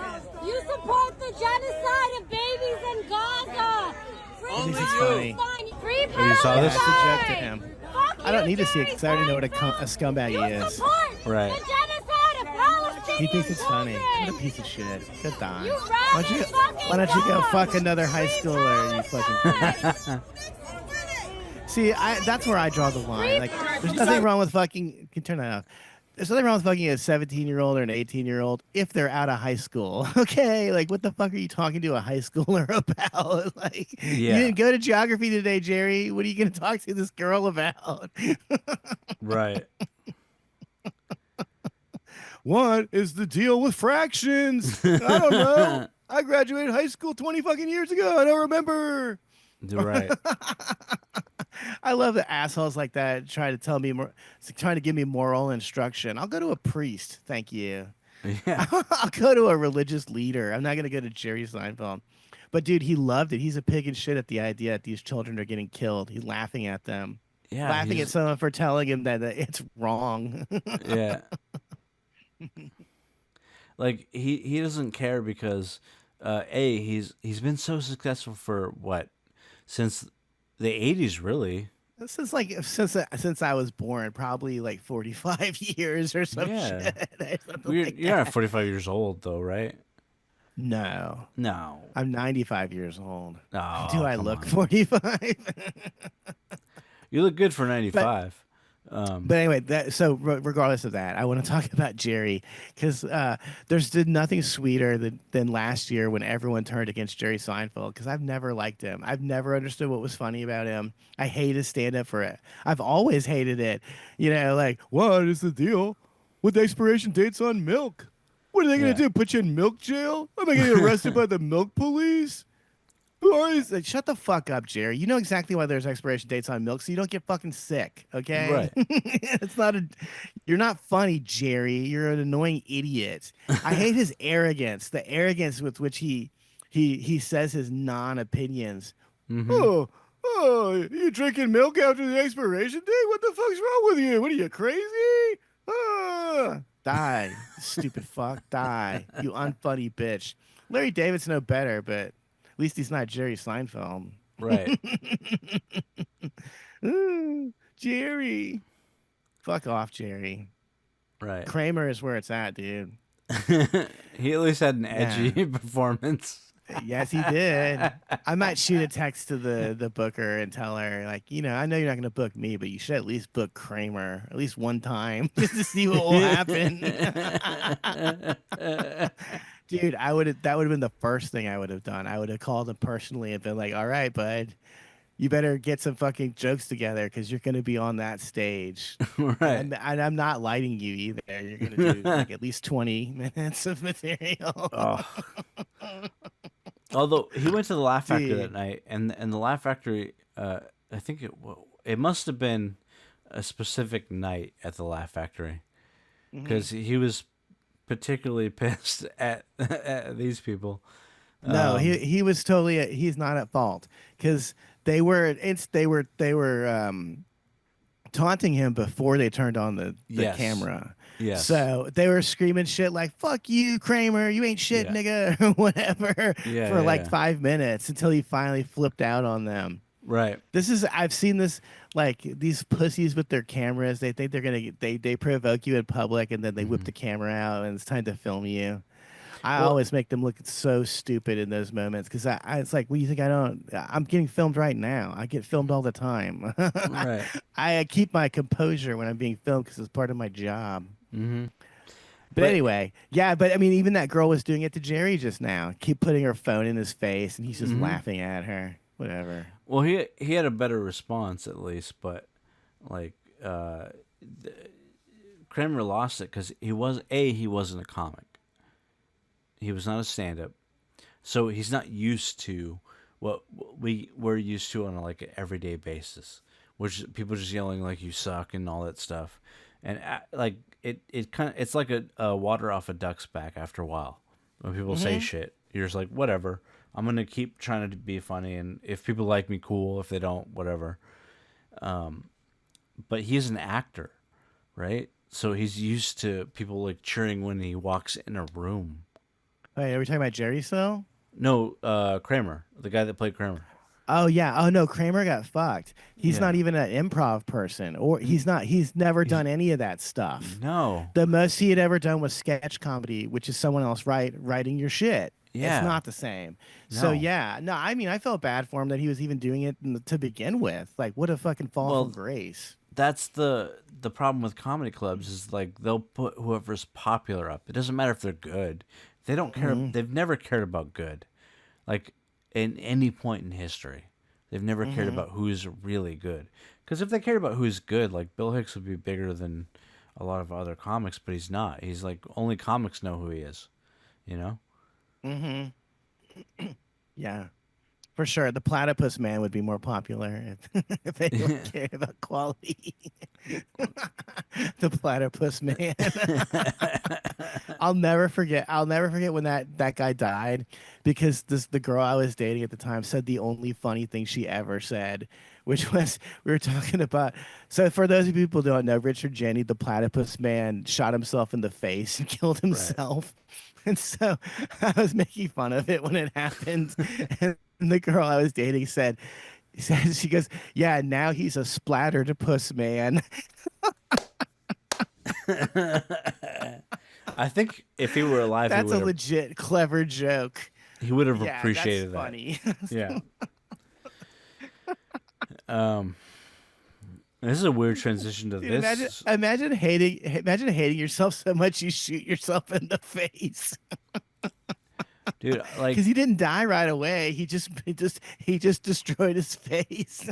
You support the genocide of babies in Gaza. Free This is funny. Palestine. Free Palestine. You saw this? That's a joke to him. Fuck I don't you, need to see it Jerry because I already know what a Seinfeld. scumbag he You is. support Right. the genocide of Palestinian He thinks it's funny. What a children. piece of shit. Good die. You Why don't you go fuck another high schooler, you fucking. See, that's where I draw the line. Like, there's nothing wrong with fucking. Can you turn that off? There's nothing wrong with fucking a 17-year-old or an 18-year-old if they're out of high school. Okay, like what the fuck are you talking to a high schooler about? Like, you Yeah. didn't go to geography today, Jerry. What are you gonna talk to this girl about? Right. What is the deal with fractions? I don't know. I graduated high school 20 fucking years ago. I don't remember. Right. I love the assholes like that trying to tell me more, trying to give me moral instruction. I'll go to a priest, thank you. Yeah. I'll go to a religious leader. I'm not gonna go to Jerry Seinfeld. But dude, he loved it. He's a pig in shit at the idea that these children are getting killed. He's laughing at them, Yeah. laughing at he's- someone for telling him that it's wrong. Yeah. Like he doesn't care because he's been so successful for what, since the 80s, really. This is like since I was born, probably like 45 years or some Yeah. shit. Something like You're that. not 45 years old though, right? No, No. I'm 95 years old. Oh, Do I come look on. 45? You look good for 95. But anyway, regardless of that, I want to talk about Jerry because there's nothing sweeter than last year when everyone turned against Jerry Seinfeld because I've never liked him. I've never understood what was funny about him. I hate his stand-up for it. I've always hated it. You know, like, what is the deal with the expiration dates on milk? What are they going to Yeah. do? Put you in milk jail? Am I going to get arrested by the milk police? Who are these? Like, shut the fuck up, Jerry. You know exactly why there's expiration dates on milk, so you don't get fucking sick, okay? Right. It's not you're not funny, Jerry. You're an annoying idiot. I hate his arrogance, the arrogance with which he says his non-opinions. Mm-hmm. Oh, you drinking milk after the expiration date? What the fuck's wrong with you? What are you, crazy? Die, stupid fuck, die, you unfunny bitch. Larry David's no better, but at least he's not Jerry Seinfeld. Right. Ooh, Jerry. Fuck off, Jerry. Right. Kramer is where it's at, dude. He at least had an edgy performance. Yes, he did. I might shoot a text to the booker and tell her, like, you know, I know you're not going to book me, but you should at least book Kramer at least one time just to see what will happen. Dude, that would have been the first thing I would have done. I would have called him personally and been like, all right, bud, you better get some fucking jokes together because you're going to be on that stage. Right. And I'm not lighting you either. You're going to do like at least 20 minutes of material. Oh. Although he went to the Laugh Factory Dude. that night, and the Laugh Factory, I think it must have been a specific night at the Laugh Factory, because he was particularly pissed at these people. No, he was totally he's not at fault because they were taunting him before they turned on the Yes. camera. Yes. So they were screaming shit like "fuck you, Kramer, you ain't shit, Yeah. nigga," or whatever Yeah, for yeah, like yeah. 5 minutes until he finally flipped out on them. Right. I've seen this, like these pussies with their cameras. They think they're gonna they provoke you in public and then they whip the camera out and it's time to film you. I Well- always make them look so stupid in those moments because it's like, what do you think I don't? I'm getting filmed right now. I get filmed all the time. Right. I keep my composure when I'm being filmed because it's part of my job. Mm-hmm. But anyway, yeah. But I mean, even that girl was doing it to Jerry just now. Keep putting her phone in his face, and he's just laughing at her. Whatever. Well, he had a better response at least, but like Kramer lost it because he wasn't a comic. He was not a stand-up, so he's not used to what we're used to on like an everyday basis, which is people just yelling like "you suck" and all that stuff, and like it's like a water off a duck's back after a while. When people say shit, you're just like, whatever. I'm gonna keep trying to be funny, and if people like me, cool. If they don't, whatever. But he's an actor, right? So he's used to people like cheering when he walks in a room. Wait, are we talking about Jerry still? No, Kramer, the guy that played Kramer. Oh yeah. Oh no, Kramer got fucked. He's Yeah. not even an improv person, or he's not. He's never done any of that stuff. No. The most he had ever done was sketch comedy, which is someone else writing your shit. Yeah. It's not the same. So No. yeah, no, I mean, I felt bad for him that he was even doing it to begin with. Like, what a fucking fall from grace. That's the problem with comedy clubs is like they'll put whoever's popular up. It doesn't matter if they're good. They don't care. They've never cared about good. Like in any point in history, they've never cared about who's really good. Because if they cared about who's good, like Bill Hicks would be bigger than a lot of other comics, but he's not. He's like only comics know who he is. You know? Yeah, for sure. The Platypus Man would be more popular if they don't care about quality. The Platypus Man. I'll never forget when that guy died because the girl I was dating at the time said the only funny thing she ever said, which was we were talking about. So for those of you people who don't know, Richard Jeni, the Platypus Man, shot himself in the face and killed himself. And so I was making fun of it when it happened. And the girl I was dating said, she goes, "Yeah, now he's a splattered puss man." I think if he were alive, That's he a would legit clever joke. he would have Yeah, appreciated that's that. funny. Yeah. This is a weird transition to Dude, this. imagine hating yourself so much you shoot yourself in the face. Dude, like Because he didn't die right away. He just destroyed his face.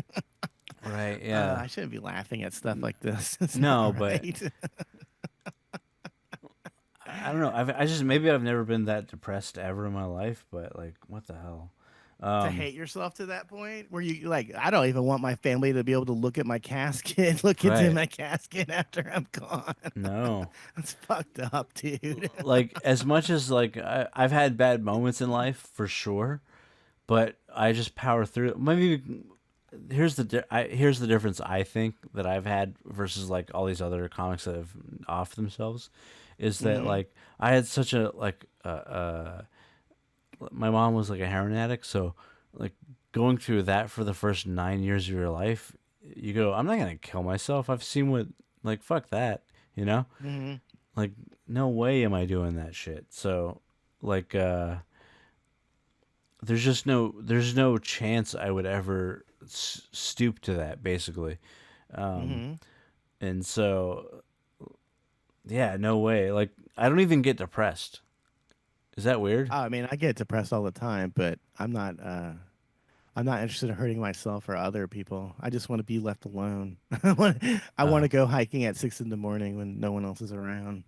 right, yeah. I shouldn't be laughing at stuff like this. It's No, not but- right. I don't know. I just maybe I've never been that depressed ever in my life, but like what the hell? To hate yourself to that point where you like, I don't even want my family to be able to look at my casket, look into Right. my casket after I'm gone. No. That's fucked up, dude. Like as much as like I've had bad moments in life for sure, but I just power through it. Maybe here's the difference I think that I've had versus like all these other comics that have off themselves is that like I had such a like my mom was like a heroin addict, so like going through that for the first 9 years of your life, you go, I'm not gonna kill myself. I've seen what like fuck that, you know? Like no way am I doing that shit. So like there's no chance I would ever stoop to that basically. And so yeah, no way. Like I don't even get depressed. Is that weird? I mean, I get depressed all the time, but I'm not interested in hurting myself or other people. I just want to be left alone. I want to go hiking at 6 a.m. when no one else is around.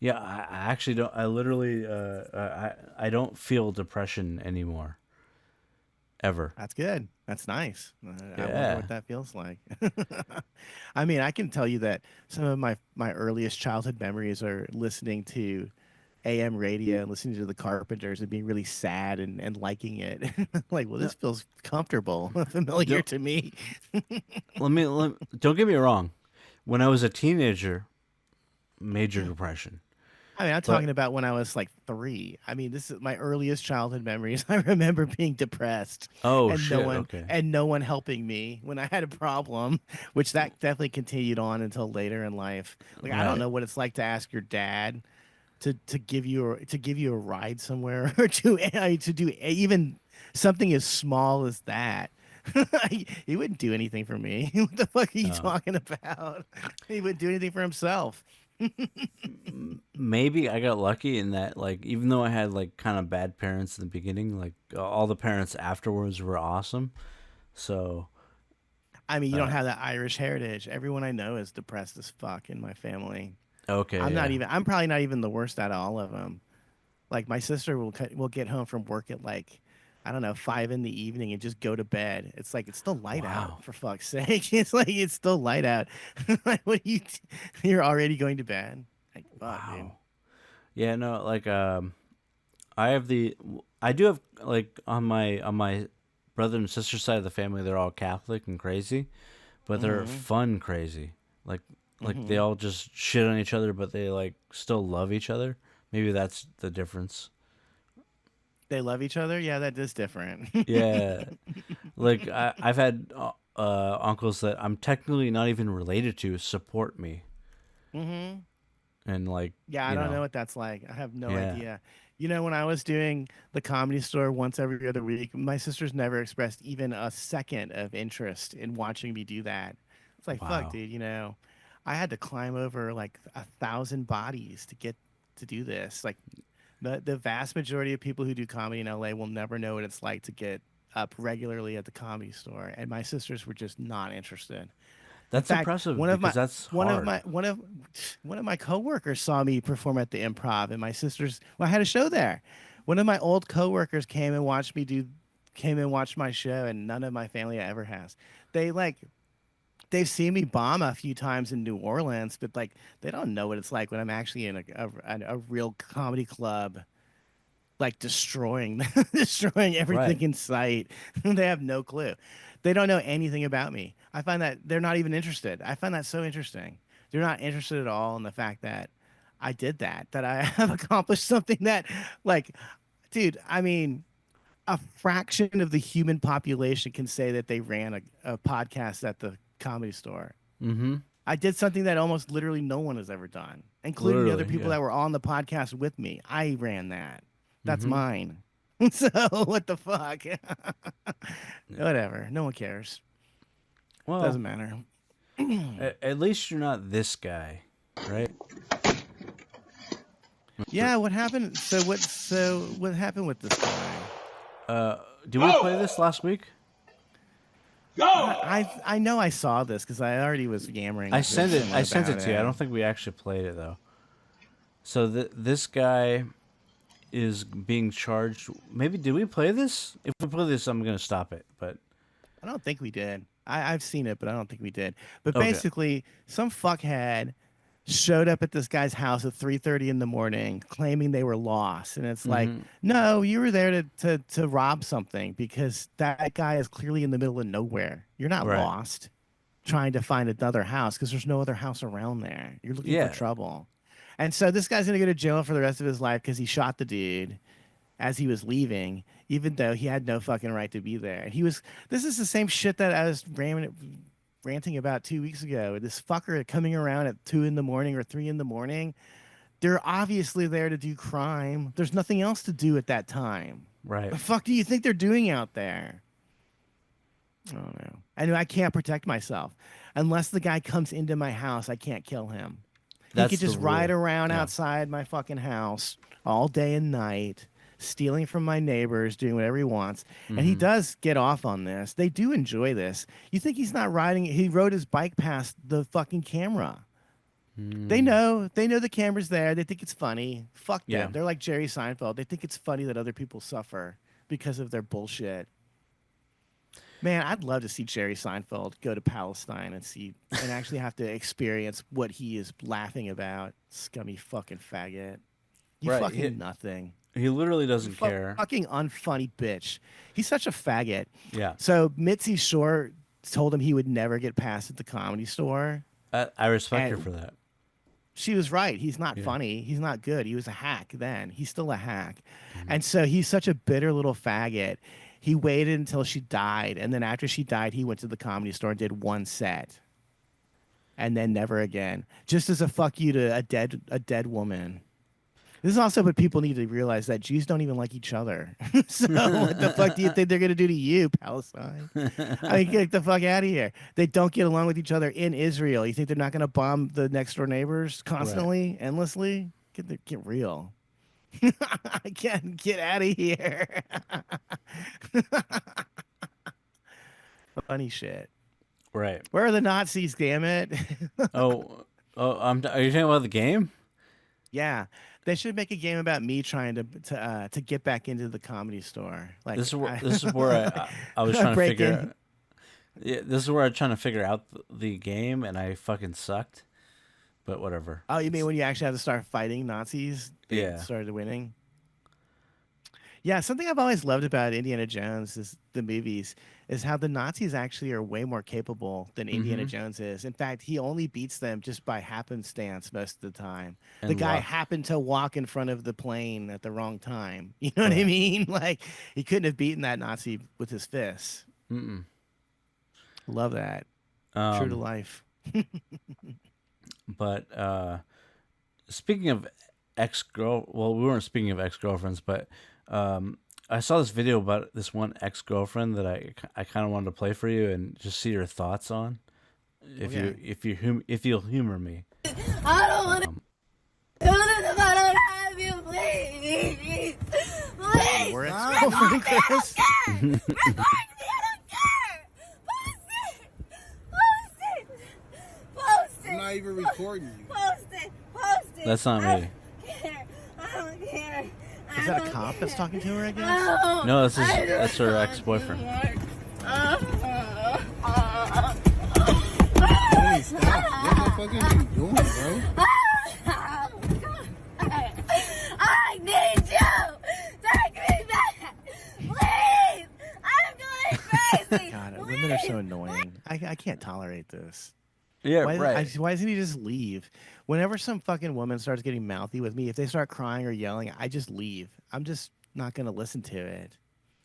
Yeah, I actually don't. I literally, I don't feel depression anymore. Ever. That's good. That's nice. I Yeah. wonder what that feels like. I mean, I can tell you that some of my earliest childhood memories are listening to AM radio and listening to the Carpenters and being really sad and liking it. Like, well, this feels comfortable, familiar Don't, to me. don't get me wrong. When I was a teenager, major depression. I mean, I'm But talking about when I was like 3. I mean, this is my earliest childhood memories. I remember being depressed oh and shit, okay. no one helping me when I had a problem, which that definitely continued on until later in life. Like, I don't Right. know what it's like to ask your dad to give you a ride somewhere or to do even something as small as that. He wouldn't do anything for me. What the fuck are you talking about? He wouldn't do anything for himself. Maybe I got lucky in that, like, even though I had like kind of bad parents in the beginning, like all the parents afterwards were awesome. So I mean, you don't have that Irish heritage. Everyone I know is depressed as fuck in my family. okay, yeah. I'm probably not even the worst out of all of them. Like my sister will get home from work at like, I don't know, 5 in the evening and just go to bed. It's like it's still light Wow. out, for fuck's sake. It's like it's still light out. Like, what are you? You're already going to bed. Like, fuck, dude. Wow. Yeah, no, like I do have, like, on my brother and sister side of the family, they're all Catholic and crazy, but they're fun crazy. Like they all just shit on each other, but they like still love each other. Maybe that's the difference. They love each other. Yeah, that is different. Yeah, like I've had uncles that I'm technically not even related to support me, and like, Yeah, I you don't know know, what that's like. I have no yeah. idea. You know, when I was doing the Comedy Store once every other week, my sisters never expressed even a second of interest in watching me do that. It's like, fuck, Wow. dude, you know, I had to climb over like 1,000 bodies to get to do this. Like, the vast majority of people who do comedy in LA will never know what it's like to get up regularly at the Comedy Store, and my sisters were just not interested. In That's fact, impressive because that's hard. one of my coworkers saw me perform at the Improv, and my sisters. Well, I had a show there. One of my old coworkers came and watched my show, and none of my family ever has. They like they've seen me bomb a few times in New Orleans, but like they don't know what it's like when I'm actually in a real comedy club, like destroying destroying everything Right. in sight. They have no clue. They don't know anything about me. I find that they're not even interested. I find that so interesting. They're not interested at all in the fact that I did that I have accomplished something that, like, dude, I mean, a fraction of the human population can say that they ran a podcast at the Comedy Store. Mm-hmm. I did something that almost literally no one has ever done, including the other Literally, people yeah. that were on the podcast with me. I ran that. That's Mm-hmm. mine. So what the fuck? Whatever. No one cares. Well, Doesn't matter. at least you're not this guy, right? Yeah, what happened? So what happened with this guy? Did we play this last week? I know I saw this because I already was yammering. I with sent it. someone I sent it about to you. I don't think we actually played it though. So this guy is being charged. Maybe did we play this? If we play this, I'm gonna stop it. But I don't think we did. I've seen it, but I don't think we did. But okay, basically, some fuckhead showed up at this guy's house at 3:30 in the morning claiming they were lost, and it's like, no, you were there to rob something because that guy is clearly in the middle of nowhere. You're not right? lost trying to find another house because there's no other house around there. You're looking for Yeah, trouble. And so this guy's gonna go to jail for the rest of his life because he shot the dude as he was leaving, even though he had no fucking right to be there. And he was. This is the same shit that I was ranting about 2 weeks ago. This fucker coming around at 2 in the morning or 3 in the morning. They're obviously there to do crime. There's nothing else to do at that time. right. The fuck do you think they're doing out there? I don't know. I know I can't protect myself unless the guy comes into my house. I can't kill him. He That's could the just ride rule. around Yeah. outside my fucking house all day and night, stealing from my neighbors, doing whatever he wants. And he does get off on this. They do enjoy this. You think he's not riding? He rode his bike past the fucking camera. They know. They know the camera's there. They think it's funny. Fuck Yeah. them. They're like Jerry Seinfeld. They think it's funny that other people suffer because of their bullshit. Man, I'd love to see Jerry Seinfeld go to Palestine and actually have to experience what he is laughing about. Scummy fucking faggot. You Right, fucking nothing. He literally doesn't care. Fucking unfunny bitch. He's such a faggot. Yeah. So Mitzi Shore told him he would never get past at the Comedy Store. I respect her And- for that. She was right. He's not funny. He's not good. He was a hack then. He's still a hack. And so he's such a bitter little faggot. He waited until she died. And then after she died, he went to the Comedy Store and did one set. And then never again. Just as a fuck you to a dead woman. This is also what people need to realize, that Jews don't even like each other. So what the fuck do you think they're going to do to you, Palestine? I mean, get the fuck out of here. They don't get along with each other in Israel. You think they're not going to bomb the next door neighbors constantly, endlessly? Get real. I can't get out of here. Funny shit. Right. Where are the Nazis, damn it? Oh, are you talking about the game? Yeah. They should make a game about me trying to get back into the Comedy Store. Like This is where I was trying to break figure in. out. Yeah, this is where I was trying to figure out the game, and I fucking sucked. But whatever. Oh, you mean when you actually have to start fighting Nazis? They Yeah. started winning. Yeah, something I've always loved about Indiana Jones is the movies is how the Nazis actually are way more capable than Indiana Jones is. In fact, he only beats them just by happenstance most of the time. The And guy luck. happened to walk in front of the plane at the wrong time. You know what I mean? Like he couldn't have beaten that Nazi with his fists. Love that. True to life. But speaking of well, we weren't speaking of ex-girlfriends, but I saw this video about this one ex-girlfriend that I kind of wanted to play for you and just see your thoughts on, if you'll humor me. I don't want to do this if I don't have you, please. Please. We're ex-girlfriend, Chris. I don't care. Post it. I'm not even recording you. Post it. That's not me. I don't care. Is that a cop that's talking to her, I guess? No, that's her ex-boyfriend. Hey, stop. What the fuck are you doing, bro? I need you. Take me back. Please. I'm going crazy. God, women are so annoying. I can't tolerate this. Yeah, Why, right. why doesn't he just leave? Whenever some fucking woman starts getting mouthy with me, if they start crying or yelling, I just leave. I'm just not going to listen to it.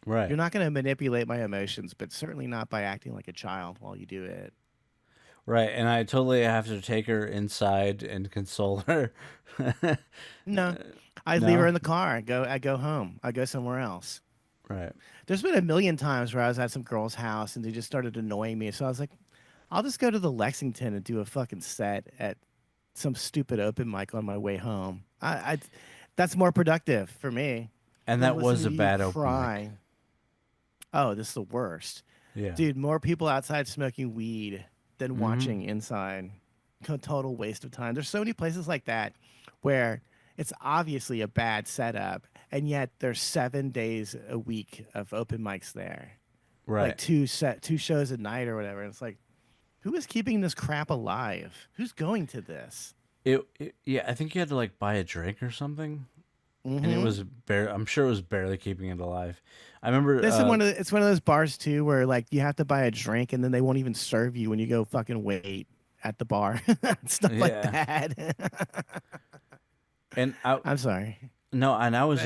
Right. You're not going to manipulate my emotions, but certainly not by acting like a child while you do it. Right, and I totally have to take her inside and console her. No, I No? leave her in the car. I go home. I go somewhere else. Right. There's been a million times where I was at some girl's house and they just started annoying me. So I was like, I'll just go to the Lexington and do a fucking set at some stupid open mic on my way home. That's more productive for me. And than that was listening a to you bad open cry. mic. Oh, this is the worst. Yeah. Dude, more people outside smoking weed than watching inside. Total waste of time. There's so many places like that where it's obviously a bad setup, and yet there's 7 days a week of open mics there. Right. Like two shows a night or whatever. And it's like, who is keeping this crap alive? Who's going to this? Yeah, I think you had to like buy a drink or something. And it was I'm sure it was barely keeping it alive. I remember This is it's one of those bars too where like you have to buy a drink and then they won't even serve you when you go fucking wait at the bar. Stuff like Yeah. that. and I'm sorry. No, and I was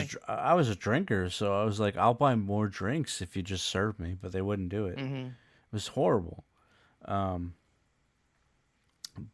a drinker, so I was like, I'll buy more drinks if you just serve me, but they wouldn't do it. It was horrible.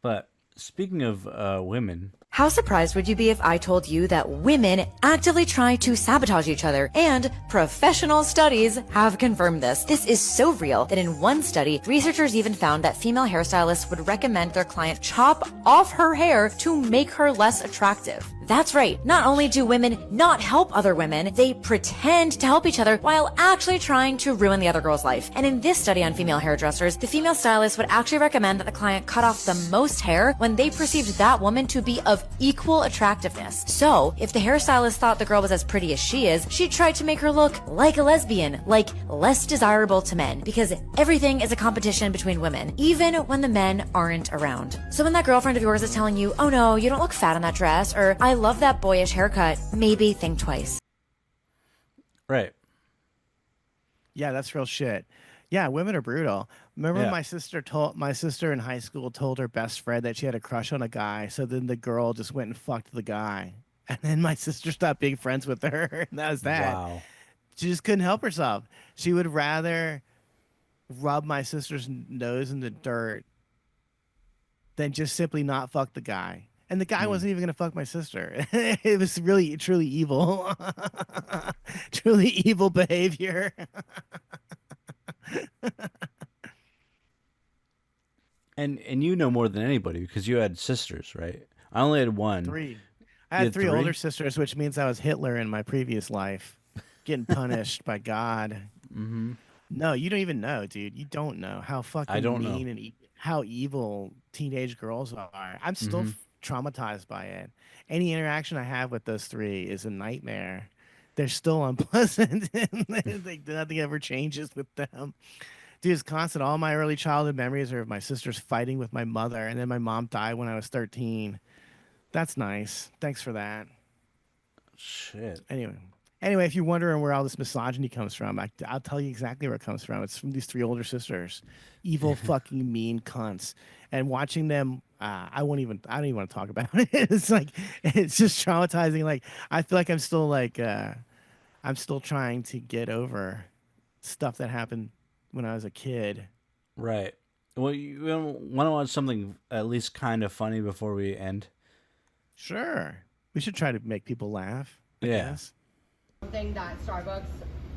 But speaking of women, How surprised would you be if I told you that women actively try to sabotage each other? And professional studies have confirmed this. This is so real that in one study, researchers even found that female hairstylists would recommend their client chop off her hair to make her less attractive. That's right. Not only do women not help other women, they pretend to help each other while actually trying to ruin the other girl's life. And in this study on female hairdressers, the female stylist would actually recommend that the client cut off the most hair when they perceived that woman to be of equal attractiveness. So, if the hairstylist thought the girl was as pretty as she is, she'd try to make her look like a lesbian, like less desirable to men, because everything is a competition between women, even when the men aren't around. So when that girlfriend of yours is telling you, oh no, you don't look fat in that dress, or I love that boyish haircut, maybe think twice. Right. Yeah, that's real shit. Yeah, women are brutal. Remember Yeah. my sister in high school told her best friend that she had a crush on a guy, so then the girl just went and fucked the guy. And then my sister stopped being friends with her, and that was that. Wow. She just couldn't help herself. She would rather rub my sister's nose in the dirt than just simply not fuck the guy. And the guy wasn't even going to fuck my sister. It was really, truly evil. Truly evil behavior. And you know more than anybody because you had sisters, right? I only had one. Three. I You had had three three? older sisters, which means I was Hitler in my previous life, getting punished by God. Mm-hmm. No, you don't even know, dude. You don't know how fucking don't know. mean and how evil teenage girls are. I'm still Mm-hmm. traumatized by it. Any interaction I have with those three is a nightmare. They're still unpleasant. Nothing ever changes with them. Dude, it's constant. All my early childhood memories are of my sisters fighting with my mother, and then my mom died when I was 13. That's nice. Thanks for that. Shit. Anyway, if you're wondering where all this misogyny comes from, I'll tell you exactly where it comes from. It's from these three older sisters, evil fucking mean cunts. And watching them, I don't even want to talk about it. It's like it's just traumatizing. Like I feel like I'm still trying to get over stuff that happened when I was a kid. Right. Well, you want to watch something at least kind of funny before we end? Sure, we should try to make people laugh. I guess. Something that Starbucks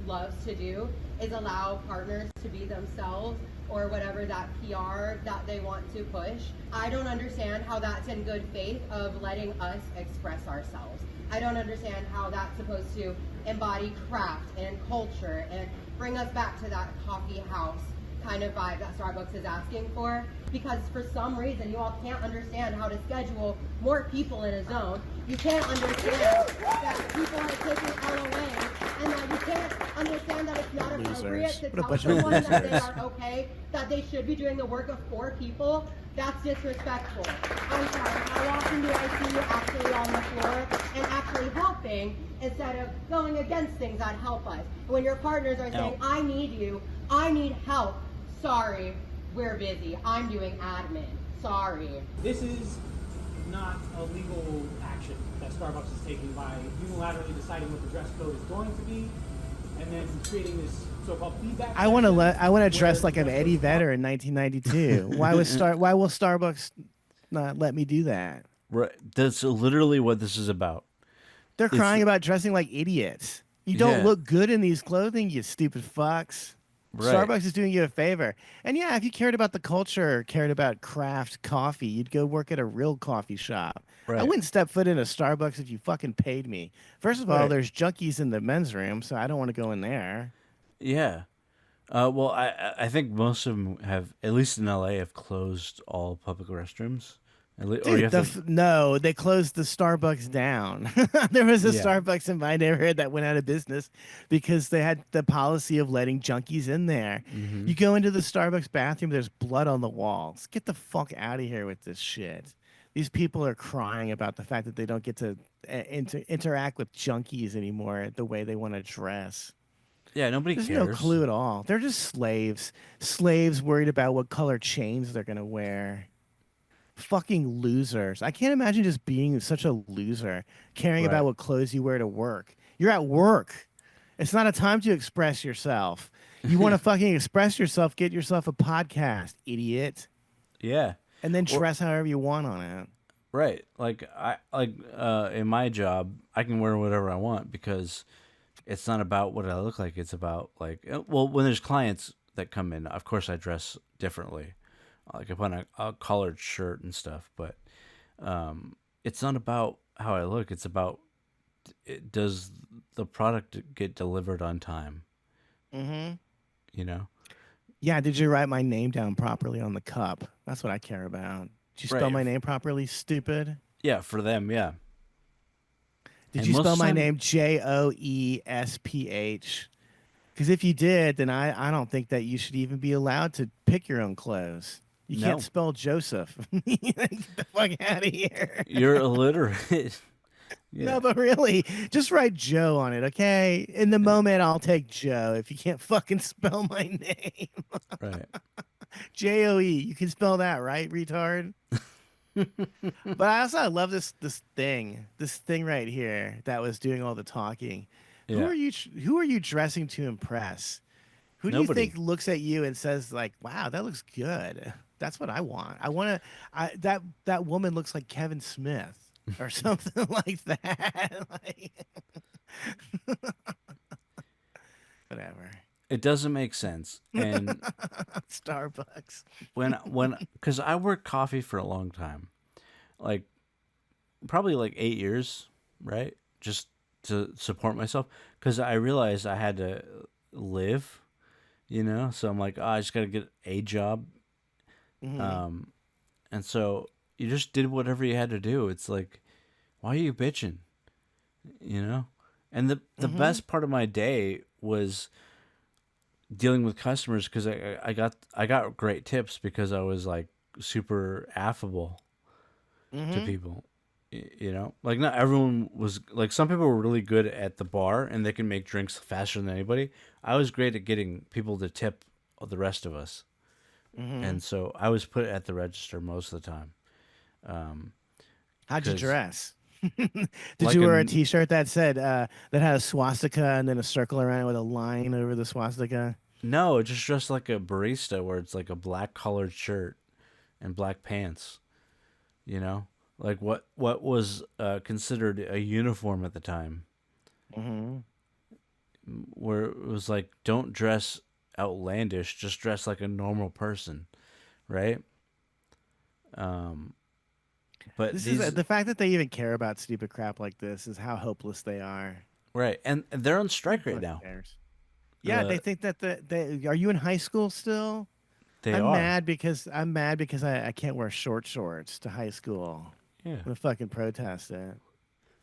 loves to do is allow partners to be themselves or whatever that PR that they want to push. I don't understand how that's in good faith of letting us express ourselves. I don't understand how that's supposed to embody craft and culture and bring us back to that coffee house kind of vibe that Starbucks is asking for, because for some reason you all can't understand how to schedule more people in a zone. You can't understand that people are taking LOA, and that you can't understand that it's not appropriate to tell someone that they are okay, that they should be doing the work of 4 people. That's disrespectful. I'm sorry, how often do I see you actually on the floor and actually helping instead of going against things that help us? When your partners are saying, I need you, I need help, sorry, we're busy, I'm doing admin, sorry. This is not a legal action that Starbucks is taking by unilaterally deciding what the dress code is going to be and then creating this so-called feedback. I want to dress like I'm Eddie Vedder in 1992. Why will Starbucks not let me do that? Right. That's literally what this is about. They're crying about dressing like idiots. You don't look good in these clothing, you stupid fucks. Right. Starbucks is doing you a favor. And yeah, if you cared about the culture, cared about craft coffee, you'd go work at a real coffee shop. Right. I wouldn't step foot in a Starbucks if you fucking paid me. First of all, there's junkies in the men's room, so I don't want to go in there. Yeah. Well, I think most of them have, at least in LA, have closed all public restrooms. Dude, no, they closed the Starbucks down. There was a Starbucks in my neighborhood that went out of business because they had the policy of letting junkies in there. Mm-hmm. You go into the Starbucks bathroom, there's blood on the walls. Get the fuck out of here with this shit. These people are crying about the fact that they don't get to interact with junkies anymore the way they want to dress. Yeah, nobody cares. There's no clue at all. They're just slaves. Slaves worried about what color chains they're going to wear. Fucking losers. I can't imagine just being such a loser, caring about what clothes you wear to work. You're at work. It's not a time to express yourself. You want to fucking express yourself, get yourself a podcast, idiot. Yeah. And then dress however you want on it. Right. In my job, I can wear whatever I want because it's not about what I look like. It's about when there's clients that come in, of course I dress differently. Like I put on a collared shirt and stuff, but it's not about how I look. It's about does the product get delivered on time? Mm-hmm. You know? Yeah, did you write my name down properly on the cup? That's what I care about. Did you spell my name properly, stupid? Yeah, for them, yeah. Did And you most spell of the my time, name Joesph? Because if you did, then I don't think that you should even be allowed to pick your own clothes. You can't no, spell Joseph. Get the fuck out of here. you're illiterate. Yeah, No, but really, just write Joe on it, okay? In the moment, I'll take Joe if you can't fucking spell my name. right. Joe. You can spell that, right, retard? But I love this thing right here that was doing all the talking. Yeah, Who are you dressing to impress? Who do you nobody. think looks at you and says like, "Wow, that looks good. That's what I want. I want to." That woman looks like Kevin Smith or something like that. Like, whatever. It doesn't make sense. And Starbucks. because I worked coffee for a long time, like probably like 8 years, right? Just to support myself, because I realized I had to live, So I'm like, I just got to get a job. Um, and so you just did whatever you had to do. It's like, why are you bitching? And the best part of my day was dealing with customers, because I got great tips because I was like super affable to people. Like not everyone was like, some people were really good at the bar and they can make drinks faster than anybody. I was great at getting people to tip the rest of us. And so I was put at the register most of the time. How'd you 'Cause dress? Did like you a wear a n- T-shirt that said that had a swastika and then a circle around it with a line over the swastika? No, just dressed like a barista, where it's like a black collared shirt and black pants. Like what was considered a uniform at the time, where it was like, don't dress outlandish, just dress like a normal person, right? But This is these the fact that they even care about stupid crap like this is how hopeless they are. right, and they're on strike right Fuck now. cares? Yeah, they Uh, think that are you in high school still? they I'm are, mad because I can't wear short shorts to high school. yeah. I'm gonna fucking protest it.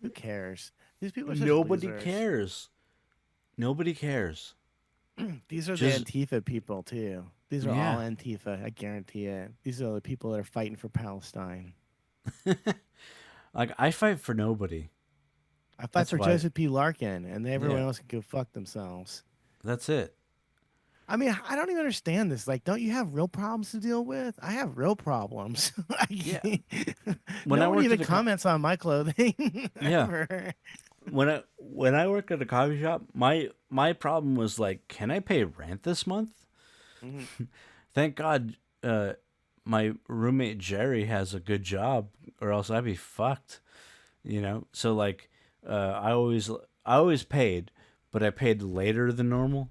Who cares? These people are such Nobody losers. cares. Nobody cares. These are Just the Antifa people too. These are all yeah. Antifa. I guarantee it. These are the people that are fighting for Palestine. Like, I fight for nobody. I fight That's for why. Joseph P. Larkin, and everyone Yeah, else can go fuck themselves. that's it. I mean, I don't even understand this. Like, don't you have real problems to deal with? I have real problems. Yeah. When No I one worked even at comments on my clothing yeah, ever. when I worked at a coffee shop, my problem was like, can I pay rent this month? Thank God, my roommate Jerry has a good job, or else I'd be fucked. So like, I always paid, but I paid later than normal,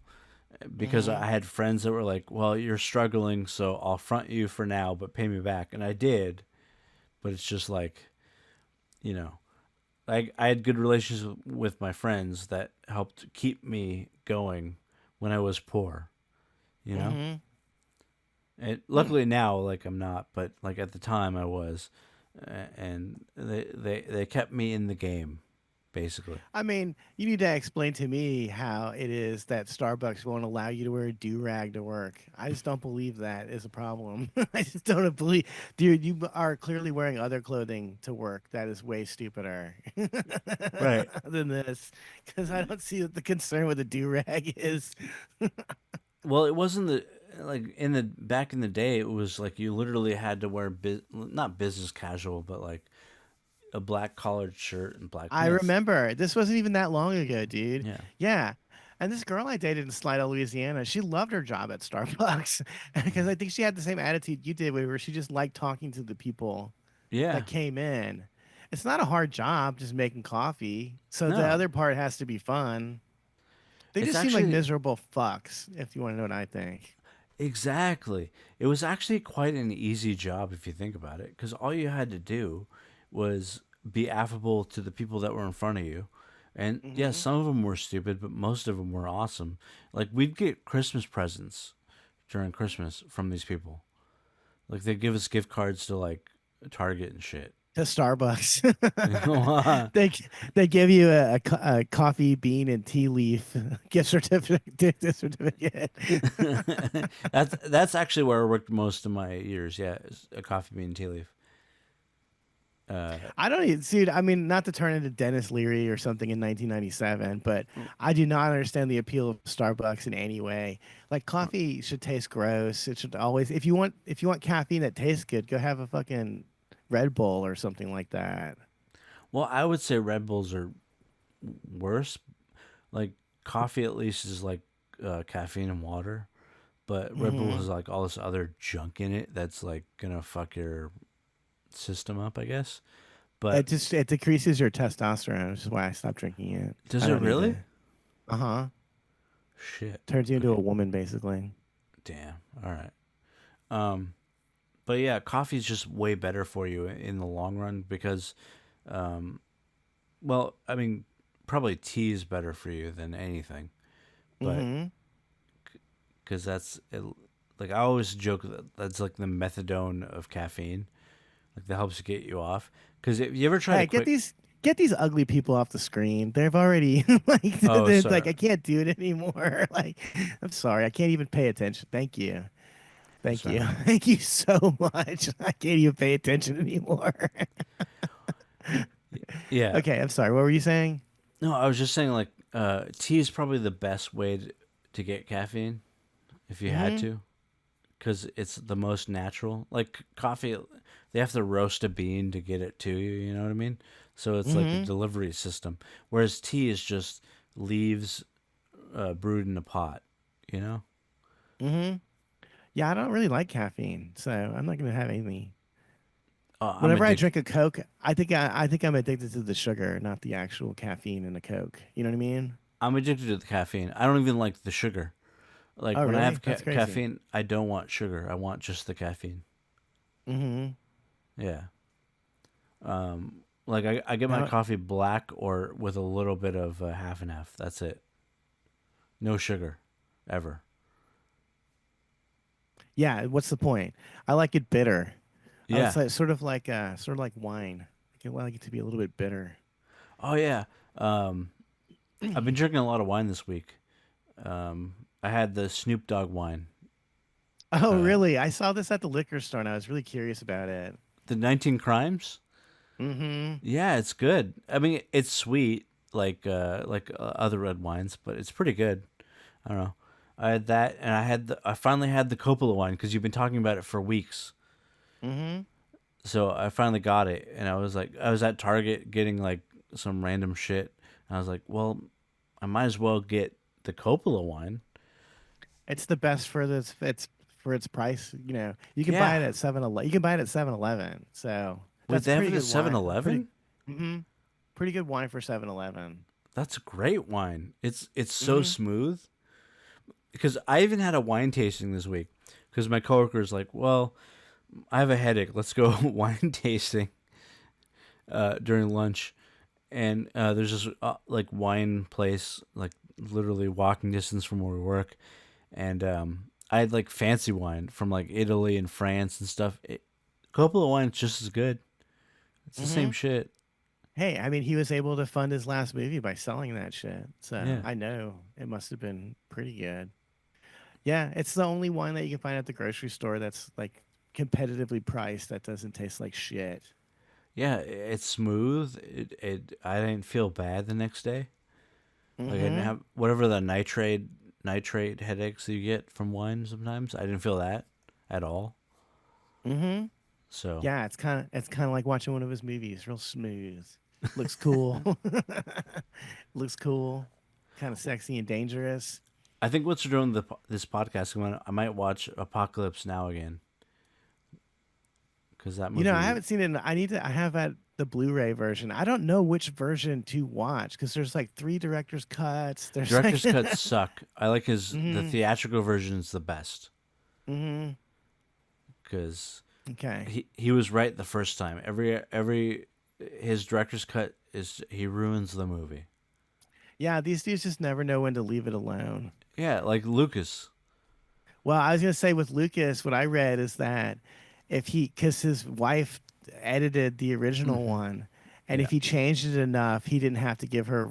because I had friends that were like, well, you're struggling, so I'll front you for now, but pay me back, and I did. But it's just like, you know, I had good relations with my friends that helped keep me going when I was poor, you know? And luckily now, like, I'm not, but like at the time I was, and they kept me in the game, basically. I mean, you need to explain to me how it is that Starbucks won't allow you to wear a do-rag to work. I just don't believe that is a problem. I just don't believe, dude, you are clearly wearing other clothing to work that is way stupider Right. than this, because I don't see what the concern with a do-rag is. Well, it wasn't like in the back in the day. It was like you literally had to wear not business casual, but like a black collared shirt and black I pants. remember. This wasn't even that long ago, dude. Yeah. Yeah. And this girl I dated in Slidell, Louisiana, she loved her job at Starbucks because I think she had the same attitude you did, where she just liked talking to the people Yeah. that came in. It's not a hard job, just making coffee. So the No. other part has to be fun. They It's just seem like actually- miserable fucks, if you want to know what I think. Exactly. It was actually quite an easy job if you think about it, because all you had to do was be affable to the people that were in front of you. And yes, some of them were stupid, but most of them were awesome. Like, we'd get Christmas presents during Christmas from these people. Like, they'd give us gift cards to like Target and shit, to Starbucks. Why? They give you a coffee bean and tea leaf gift certificate. That's actually where I worked most of my years. Yeah, is a coffee bean tea leaf. I don't even see. I mean, not to turn into Dennis Leary or something in 1997, but I do not understand the appeal of Starbucks in any way. Like coffee should taste gross. It should always. If you want caffeine that tastes good, go have a fucking Red Bull or something like that. Well, I would say Red Bulls are worse. Like coffee, at least is like caffeine and water, but Red Bull has like all this other junk in it that's like gonna fuck your system up, I guess. But It decreases your testosterone, which is why I stopped drinking it. does I it don't need really? it. Uh-huh. Shit. Turns you into a woman, basically. Damn. All right. But yeah, coffee is just way better for you in the long run because, well, I mean, probably tea is better for you than anything, but because like I always joke that that's like the methadone of caffeine, like that helps get you off. Because if you ever try Hey, to quit, get these ugly people off the screen. They've already like Oh, they're sorry. like I can't do it anymore. Like I'm sorry, I can't even pay attention. Thank you. Thank you. Sorry. Thank you so much. I can't even pay attention anymore. yeah, Okay, I'm sorry. What were you saying? no, I was just saying like tea is probably the best way to get caffeine if you had to, because it's the most natural. Like coffee, they have to roast a bean to get it to you. You know what I mean? So it's like a delivery system. Whereas tea is just leaves brewed in a pot. You know? Yeah, I don't really like caffeine, so I'm not gonna have any. I'm Whenever I addicted. drink a Coke, I think I'm addicted to the sugar, not the actual caffeine in the Coke. You know what I mean? I'm addicted to the caffeine. I don't even like the sugar. Like Oh, when I really? have That's crazy. caffeine, I don't want sugar. I want just the caffeine. Yeah. Like I get my Now, coffee black or with a little bit of half and half. That's it. No sugar, ever. yeah, what's the point? I like it bitter. Yeah. It's like, sort of like wine. I like it to be a little bit bitter. Oh yeah. I've been drinking a lot of wine this week. I had the Snoop Dogg wine, Oh, really? I saw this at the liquor store, and I was really curious about it. the 19 Crimes. Yeah, it's good. I mean, it's sweet like other red wines, but it's pretty good. I don't know. I had that, and I finally had the Coppola wine because you've been talking about it for weeks. So I finally got it, and I was at Target getting like some random shit. And I was like, well, I might as well get the Coppola wine. It's the best for this. It's for its price. You know, you can Yeah. buy it at 7-Eleven. You can buy it at 7-Eleven. So Wait, that's they have pretty it at good wine. 7-Eleven? Pretty good wine for 7-Eleven. That's great wine. It's so smooth. Because I even had a wine tasting this week. Because my coworker's like, well, I have a headache. Let's go wine tasting during lunch. And there's this like wine place, like literally walking distance from where we work. And I had like fancy wine from like Italy and France and stuff. Coppola wine's just as good. It's the same shit. Hey, I mean, he was able to fund his last movie by selling that shit. So Yeah. I know it must have been pretty good. Yeah, it's the only wine that you can find at the grocery store that's like competitively priced that doesn't taste like shit. Yeah, it's smooth. I didn't feel bad the next day. Like I didn't have whatever the nitrate headaches you get from wine sometimes. I didn't feel that at all. So Yeah, it's kind of like watching one of his movies. Real smooth. Looks cool. Looks cool. Kind of sexy and dangerous. I think once we're doing this podcast, I might watch Apocalypse Now again. Because that movie, You know, I haven't seen it. I have the Blu-ray version. I don't know which version to watch because there's like 3 director's cuts. There's director's like, cuts suck. I like the theatrical version is the best. Because Okay. he was right the first time. His director's cut he ruins the movie. Yeah, these dudes just never know when to leave it alone. Yeah, like Lucas. Well, I was gonna say with Lucas, what I read is that because his wife edited the original one. And Yeah. if he changed it enough, he didn't have to give her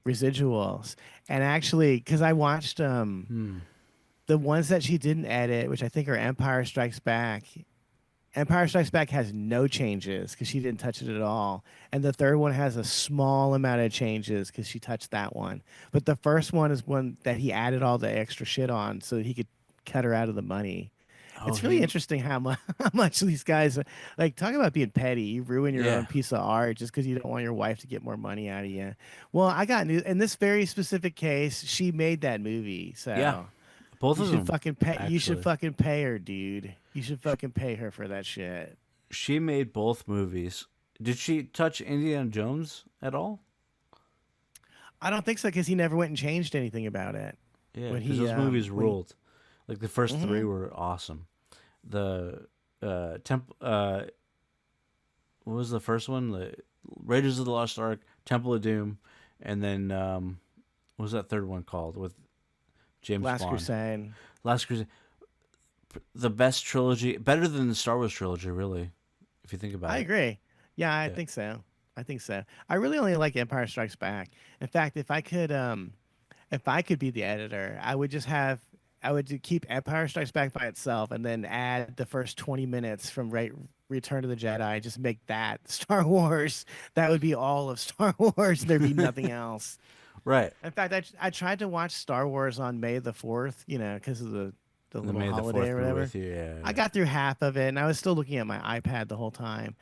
residuals. And actually, because I watched the ones that she didn't edit, which I think are Empire Strikes Back. Empire Strikes Back has no changes because she didn't touch it at all. And the third one has a small amount of changes because she touched that one. But the first one is one that he added all the extra shit on so that he could cut her out of the money. Oh, It's really he- interesting how much these guys are like talk about being petty. You ruin your Yeah. own piece of art just because you don't want your wife to get more money out of you. Well, I got news in this very specific case. She made that movie, so Yeah. Both you of should them. fucking pay. You should actually. fucking pay her, dude. You should fucking pay her for that shit. She made both movies. Did she touch Indiana Jones at all? I don't think so because he never went and changed anything about it. Yeah, When because he, those movies when he- ruled. Like the first Mm-hmm. three were awesome. The what was the first one? The Raiders of the Lost Ark, Temple of Doom, and then what was that third one called with James Last Bond? Crusade. Last Crusade. The best trilogy, better than the Star Wars trilogy, really, if you think about I it. agree. Yeah, I Yeah. think so. I think so. I really only like Empire Strikes Back. In fact, if I could be the editor, I would keep Empire Strikes Back by itself and then add the first 20 minutes from Return of the Jedi. Just make that Star Wars. That would be all of Star Wars. There'd be nothing else. Right. In fact, I tried to watch Star Wars on May the 4th, because of the The little May the holiday 4th or be whatever. with you, yeah, I yeah. got through half of it, and I was still looking at my iPad the whole time.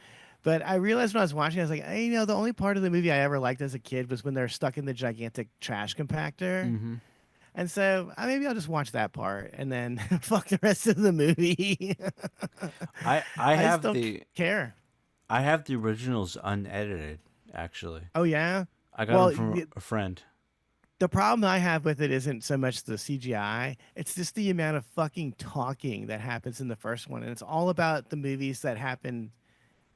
But I realized when I was watching, I was like, hey, the only part of the movie I ever liked as a kid was when they're stuck in the gigantic trash compactor. Mm-hmm. And so maybe I'll just watch that part and then fuck the rest of the movie. I just have don't care. I have the originals unedited, actually. Oh, yeah? I got them from a friend. The problem I have with it isn't so much the CGI. It's just the amount of fucking talking that happens in the first one. And it's all about the movies that happened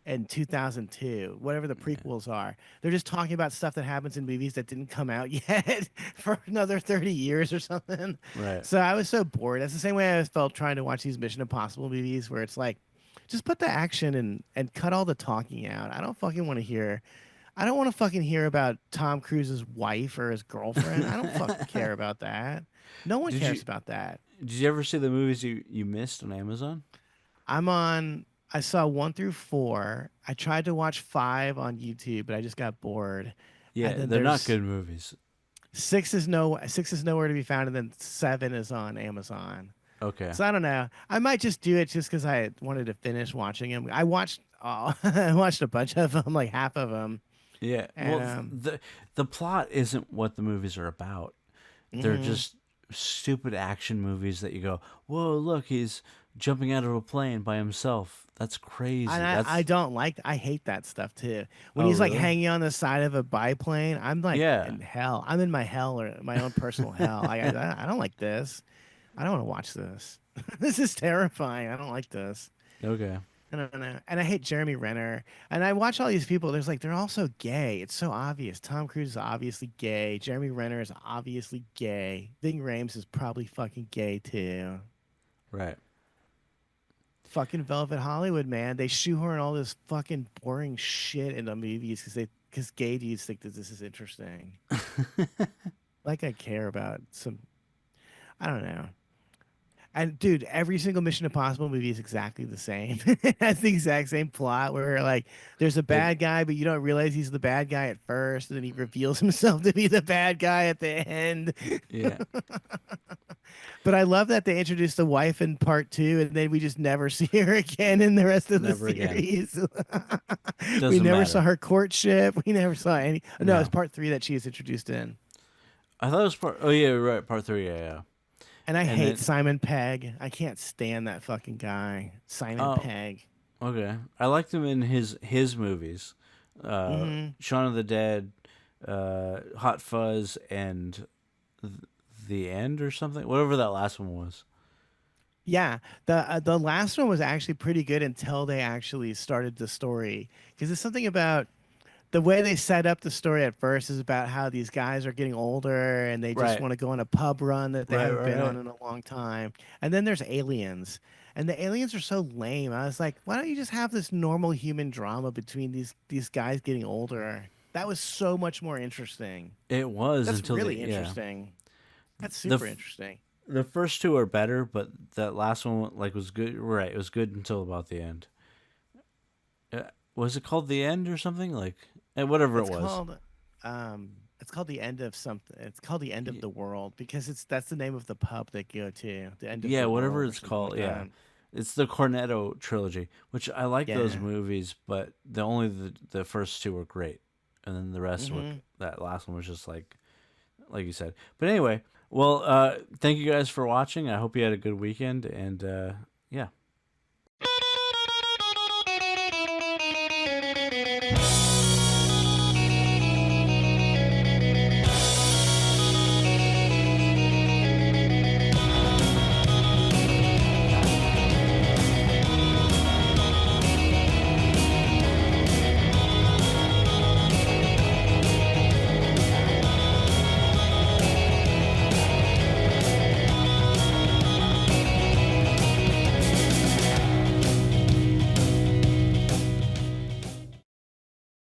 in 2002, whatever the prequels are. They're just talking about stuff that happens in movies that didn't come out yet for another 30 years or something. Right. So I was so bored. That's the same way I felt trying to watch these Mission Impossible movies where it's like, just put the action and cut all the talking out. I don't fucking want to hear. I don't want to fucking hear about Tom Cruise's wife or his girlfriend. I don't fucking care about that. No one cares about that. Did you ever see the movies you missed on Amazon? I saw 1 through 4. I tried to watch 5 on YouTube, but I just got bored. Yeah, And then they're not there's- good movies. 6 is nowhere to be found, and then 7 is on Amazon. Okay. So I don't know. I might just do it just because I wanted to finish watching them. I watched I watched a bunch of them, like half of them. Yeah. And, Well, the plot isn't what the movies are about. They're just stupid action movies that you go, whoa, look, he's jumping out of a plane by himself. That's crazy. And I don't like. I hate that stuff too. When Oh, he's like really? hanging on the side of a biplane, I'm like Yeah. in hell. I'm in my hell or my own personal hell. I don't like this. I don't want to watch this. This is terrifying. I don't like this. Okay. I don't know. And I hate Jeremy Renner. And I watch all these people. They're all so gay. It's so obvious. Tom Cruise is obviously gay. Jeremy Renner is obviously gay. Ving Rhames is probably fucking gay too. Right. Fucking Velvet Hollywood, man. They shoehorn all this fucking boring shit into movies because gay dudes think that this is interesting. Like I care about some. I don't know. And dude, every single Mission Impossible movie is exactly the same. It has the exact same plot where like there's a bad guy, but you don't realize he's the bad guy at first, and then he reveals himself to be the bad guy at the end. Yeah. But I love that they introduced the wife in part 2, and then we just never see her again in the rest of Never the again. series. We Doesn't never matter. saw her courtship. We never saw any. No, No. it's part 3 that she is introduced in. I thought it was part. Oh yeah, right. Part 3. Yeah. And I And hate then- Simon Pegg. I can't stand that fucking guy, Simon Oh. Pegg. Okay. I liked him in his movies, Shaun of the Dead, Hot Fuzz, and The End or something. Whatever that last one was. Yeah, the last one was actually pretty good until they actually started the story, because it's something about the way they set up the story at first is about how these guys are getting older and they just Right. want to go on a pub run that they Right, haven't been right. on in a long time. And then there's aliens. And the aliens are so lame. I was like, why don't you just have this normal human drama between these guys getting older? That was so much more interesting. It was That's until really yeah. interesting. That's The super f- interesting. The first two are better, but that last one like was good. Right, it was good until about the end. Was it called The End or something like? Whatever It's it was. called it's called the end of something. It's called the end of the world because that's the name of the pub they go to. The end of Yeah, the whatever world or it's something called. like Yeah, that. it's the Cornetto trilogy, which I like those Yeah. movies, but the first two were great, and then the rest were Mhm. that last one was just like you said. But anyway, well, thank you guys for watching. I hope you had a good weekend, and